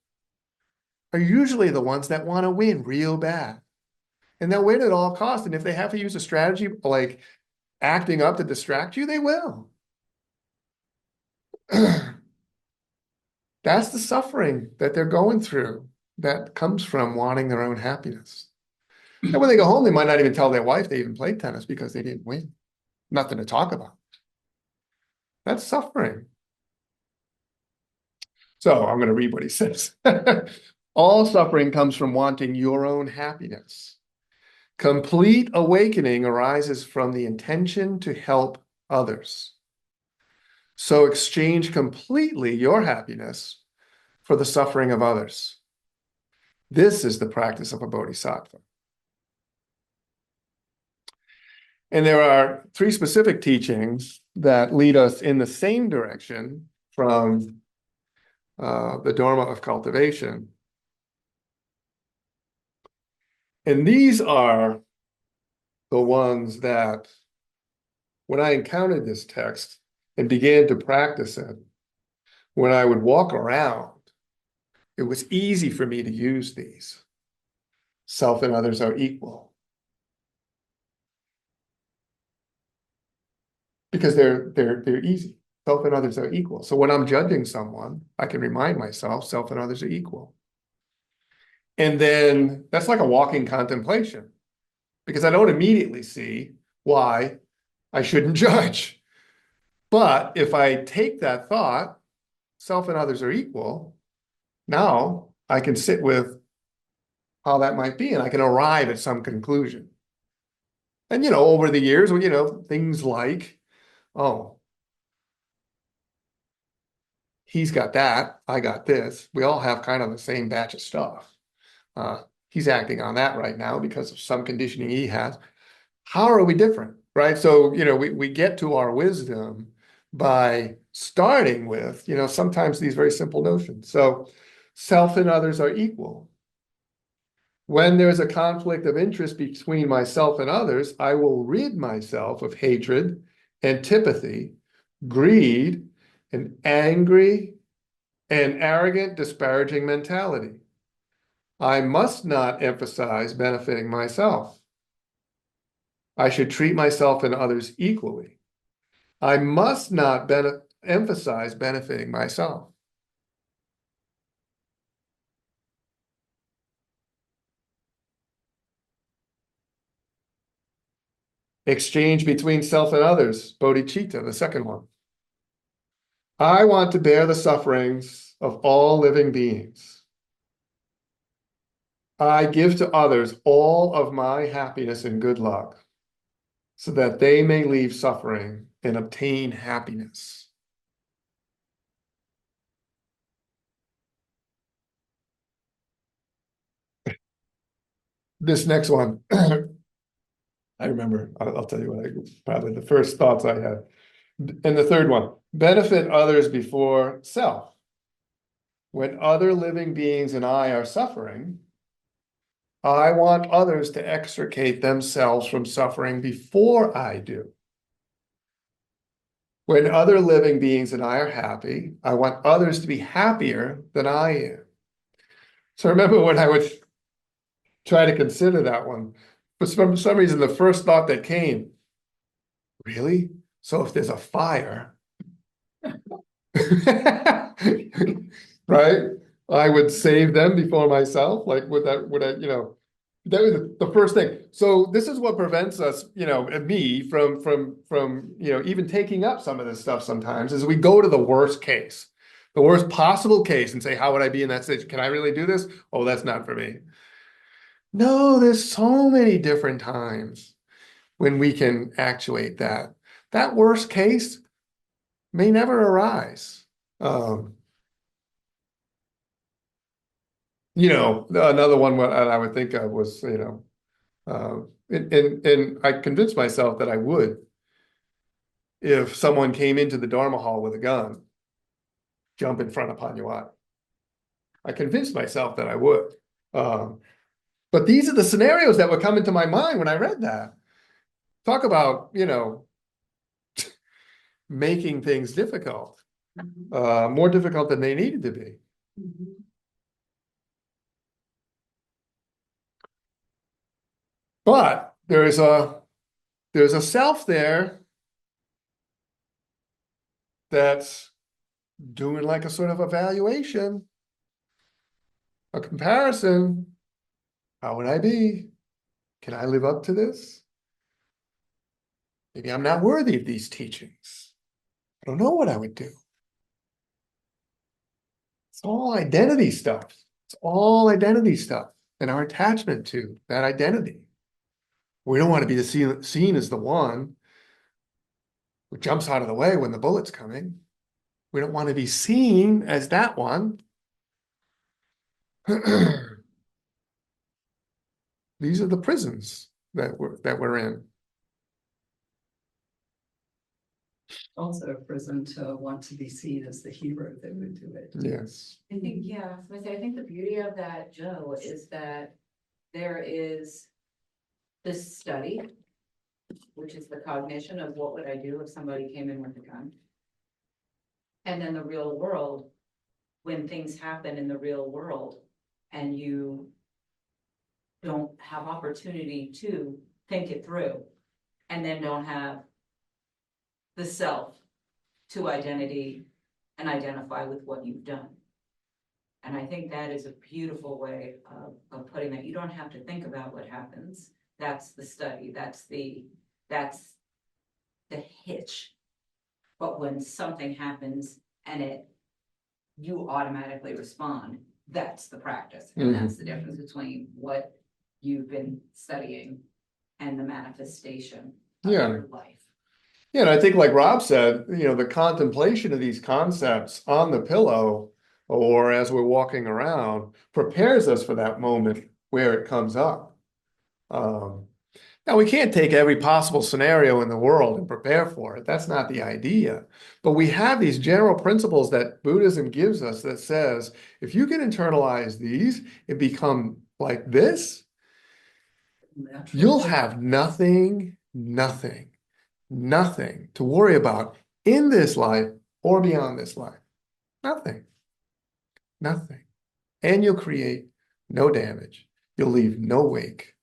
are usually the ones that want to win real bad. And they'll win at all costs. And if they have to use a strategy like acting up to distract you, they will. That's the suffering that they're going through that comes from wanting their own happiness. And when they go home, they might not even tell their wife they even played tennis because they didn't win. Nothing to talk about. That's suffering. So I'm going to read what he says. All suffering comes from wanting your own happiness. Complete awakening arises from the intention to help others. So exchange completely your happiness for the suffering of others. This is the practice of a bodhisattva. And there are 3 specific teachings that lead us in the same direction from the Dharma of Cultivation. And these are the ones that, when I encountered this text and began to practice it, when I would walk around, it was easy for me to use these. Self and others are equal. because they're easy. Self and others are equal. So when I'm judging someone, I can remind myself self and others are equal. And then that's like a walking contemplation, because I don't immediately see why I shouldn't judge. But if I take that thought, self and others are equal, now I can sit with how that might be, and I can arrive at some conclusion. And, over the years, things like, oh, he's got that, I got this. We all have kind of the same batch of stuff. He's acting on that right now because of some conditioning he has. How are we different, right? So, we get to our wisdom by starting with, sometimes these very simple notions. So self and others are equal. When there's a conflict of interest between myself and others, I will rid myself of hatred, antipathy, greed, and angry and arrogant, disparaging mentality. I must not emphasize benefiting myself. I should treat myself and others equally. I must not emphasize benefiting myself. Exchange between self and others, bodhicitta, the second one. I want to bear the sufferings of all living beings. I give to others all of my happiness and good luck, so that they may leave suffering and obtain happiness. This next one, I remember, I'll tell you what, probably the first thoughts I had. And the third one, benefit others before self. When other living beings and I are suffering, I want others to extricate themselves from suffering before I do. When other living beings and I are happy, I want others to be happier than I am. So remember when I would try to consider that one, for some reason, the first thought that came, really? So if there's a fire, right? I would save them before myself. Like, would I, that was the first thing. So this is what prevents us, and me from, even taking up some of this stuff sometimes, is we go to the worst case, the worst possible case, and say, how would I be in that situation? Can I really do this? Oh, that's not for me. No, there's so many different times when we can actuate that. That worst case may never arise. Another one what I would think of was, and I convinced myself that I would, if someone came into the Dharma hall with a gun, jump in front of Panyawat. I convinced myself that I would. But these are the scenarios that would come into my mind when I read that. Talk about, making things difficult, more difficult than they needed to be. But there's a self there that's doing like a sort of evaluation, a comparison. How would I be? Can I live up to this? Maybe I'm not worthy of these teachings. I don't know what I would do. It's all identity stuff. It's all identity stuff and our attachment to that identity. We don't want to be seen as the one who jumps out of the way when the bullet's coming. We don't want to be seen as that one. These are the prisons that we're in. Also a prison to want to be seen as the hero that would do it. Yes. I think, I think the beauty of that, Joe, is that there is this study, which is the cognition of what would I do if somebody came in with a gun. And then the real world, when things happen in the real world and you don't have opportunity to think it through, and then don't have the self to identity and identify with what you've done. And I think that is a beautiful way of putting that. You don't have to think about what happens. That's the study, that's the hitch. But when something happens and you automatically respond, that's the practice. And that's the difference between what you've been studying and the manifestation of your life. Yeah, and I think like Rob said, the contemplation of these concepts on the pillow or as we're walking around prepares us for that moment where it comes up. Now, we can't take every possible scenario in the world and prepare for it. That's not the idea. But we have these general principles that Buddhism gives us that says, if you can internalize these and become like this, you'll have nothing to worry about in this life or beyond this life. Nothing. And you'll create no damage. You'll leave no wake.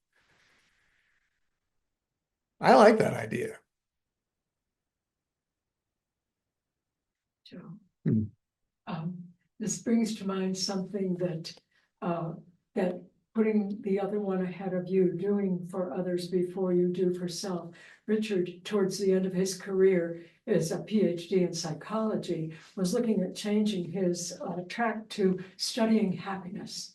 I like that idea. Joe. Hmm. This brings to mind something that putting the other one ahead of you, doing for others before you do for self. Richard, towards the end of his career as a PhD in psychology, was looking at changing his track to studying happiness.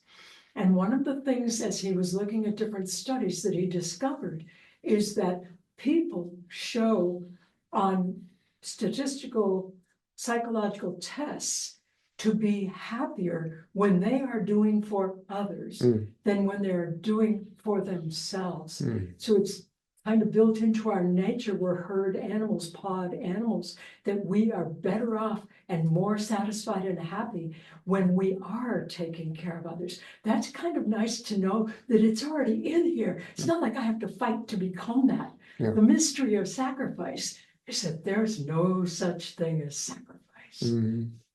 And one of the things, as he was looking at different studies that he discovered, is that people show on statistical psychological tests to be happier when they are doing for others than when they're doing for themselves. So it's kind of built into our nature. We're herd animals, pod animals, that we are better off and more satisfied and happy when we are taking care of others. That's kind of nice to know that it's already in here. It's not like I have to fight to become that. Yeah. The mystery of sacrifice is that there's no such thing as sacrifice.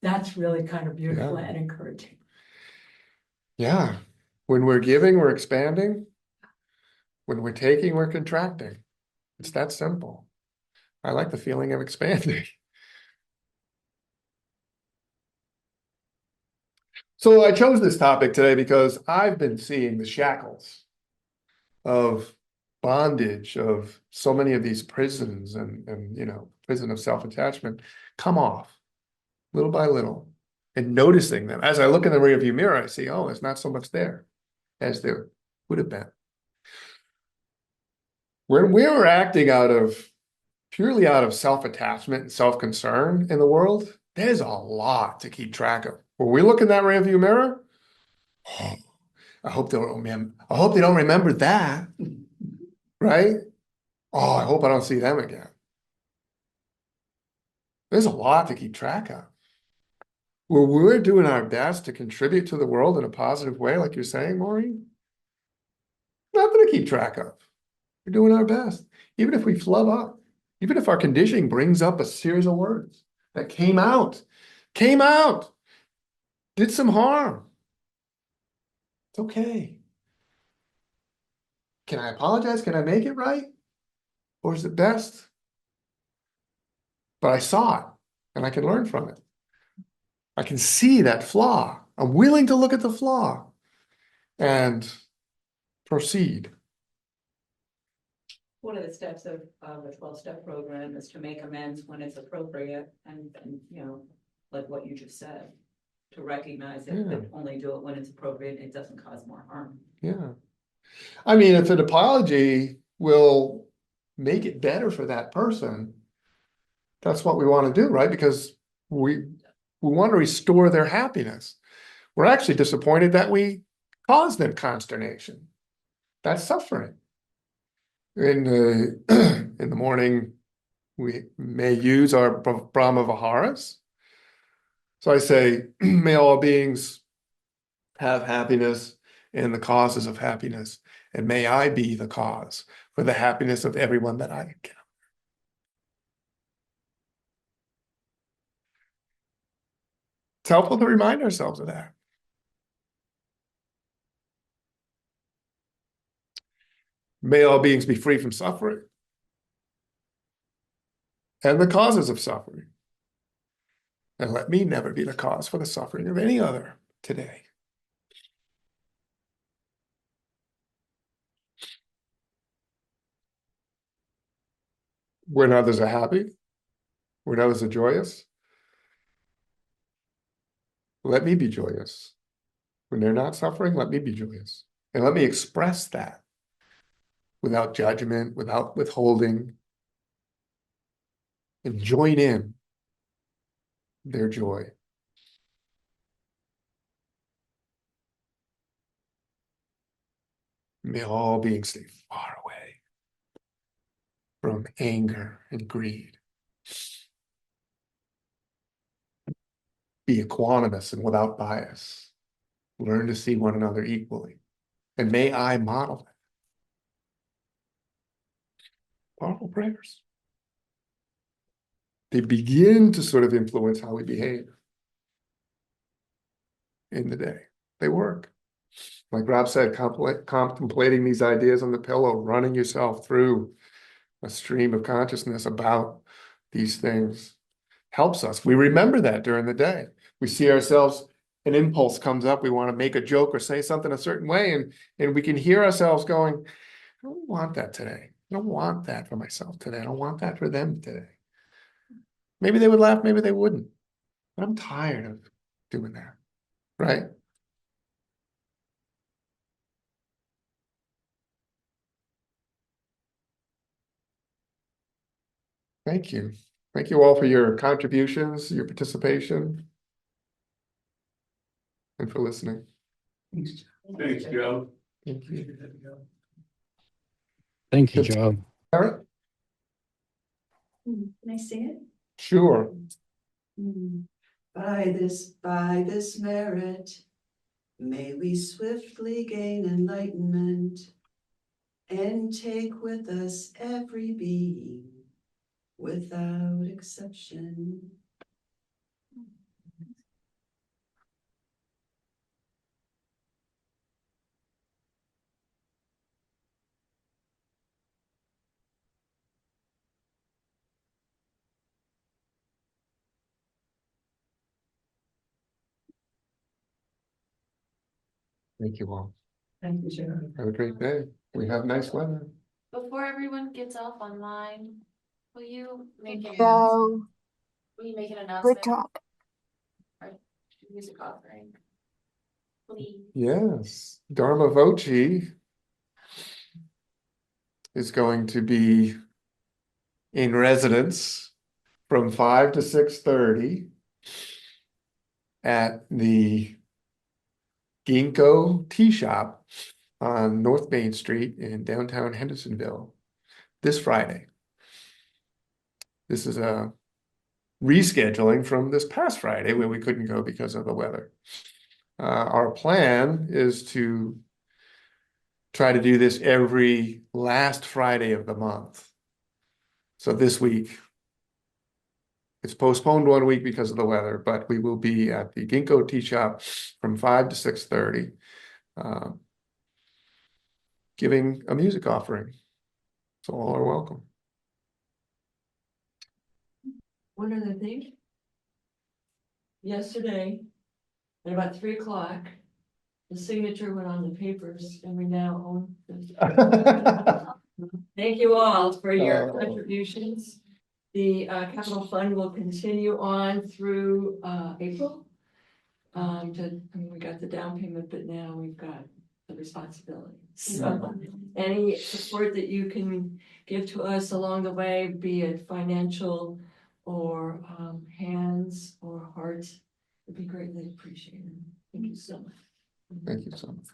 That's really kind of beautiful and encouraging. Yeah. When we're giving, we're expanding. When we're taking, we're contracting. It's that simple. I like the feeling of expanding. So I chose this topic today because I've been seeing the shackles of bondage of so many of these prisons and prison of self-attachment come off little by little, and noticing them. As I look in the rearview mirror, I see, oh, there's not so much there as there would have been. When we were acting purely out of self-attachment and self-concern in the world, there's a lot to keep track of. When we look in that rearview mirror, oh, I hope they don't remember that, right? Oh, I hope I don't see them again. There's a lot to keep track of. Well, we're doing our best to contribute to the world in a positive way, like you're saying, Maureen. Nothing to keep track of. We're doing our best. Even if we flub up, even if our conditioning brings up a series of words that came out, did some harm. It's okay. Can I apologize? Can I make it right? Or is it best? But I saw it and I can learn from it. I can see that flaw. I'm willing to look at the flaw and proceed. One of the steps of the 12-step program is to make amends when it's appropriate and like what you just said, to recognize it, but only do it when it's appropriate and it doesn't cause more harm. Yeah. I mean, if an apology will make it better for that person, that's what we want to do, right? Because we want to restore their happiness. We're actually disappointed that we caused them consternation. That's suffering. In the morning, we may use our Brahma Viharas. So I say, may all beings have happiness and the causes of happiness, and may I be the cause for the happiness of everyone that I encounter. It's helpful to remind ourselves of that. May all beings be free from suffering. and the causes of suffering. And let me never be the cause for the suffering of any other today. When others are happy, when others are joyous, let me be joyous. When they're not suffering, let me be joyous. And let me express that without judgment, without withholding, and join in their joy. May all beings stay far away from anger and greed. Be equanimous and without bias. Learn to see one another equally. And may I model it. Powerful prayers. They begin to sort of influence how we behave in the day. They work. Like Rob said, contemplating these ideas on the pillow, running yourself through a stream of consciousness about these things helps us. We remember that during the day. We see ourselves, an impulse comes up, we want to make a joke or say something a certain way, and we can hear ourselves going, I don't want that today. I don't want that for myself today. I don't want that for them today. Maybe they would laugh, maybe they wouldn't. But I'm tired of doing that, right? Thank you. Thank you all for your contributions, your participation, and for listening. Thanks, Thanks, Joe. Thank you. Thank you, Joe. Eric? Can I sing it? Sure. By this merit, may we swiftly gain enlightenment and take with us every being without exception. Thank you all. Thank you, Sharon. Have a great day. We have nice weather. Before everyone gets off online, will you make an announcement? Joe, Will you make an good announcement talk. or music offering? Please. Yes, Dharma Voci is going to be in residence from 5 to 6:30 at the Ginkgo Tea Shop on North Main Street in downtown Hendersonville this Friday. This is a rescheduling from this past Friday where we couldn't go because of the weather. Our plan is to try to do this every last Friday of the month. So this week, it's postponed 1 week because of the weather, but we will be at the Ginkgo Tea Shop from 5 to 6:30, giving a music offering. So all are welcome. One other thing. Yesterday, at about 3 o'clock, the signature went on the papers and we now own this. Thank you all for your contributions. The capital fund will continue on through April. We got the down payment, but now we've got the responsibility. So any support that you can give to us along the way, be it financial or hands or hearts, would be greatly appreciated. Thank you so much. Thank you so much.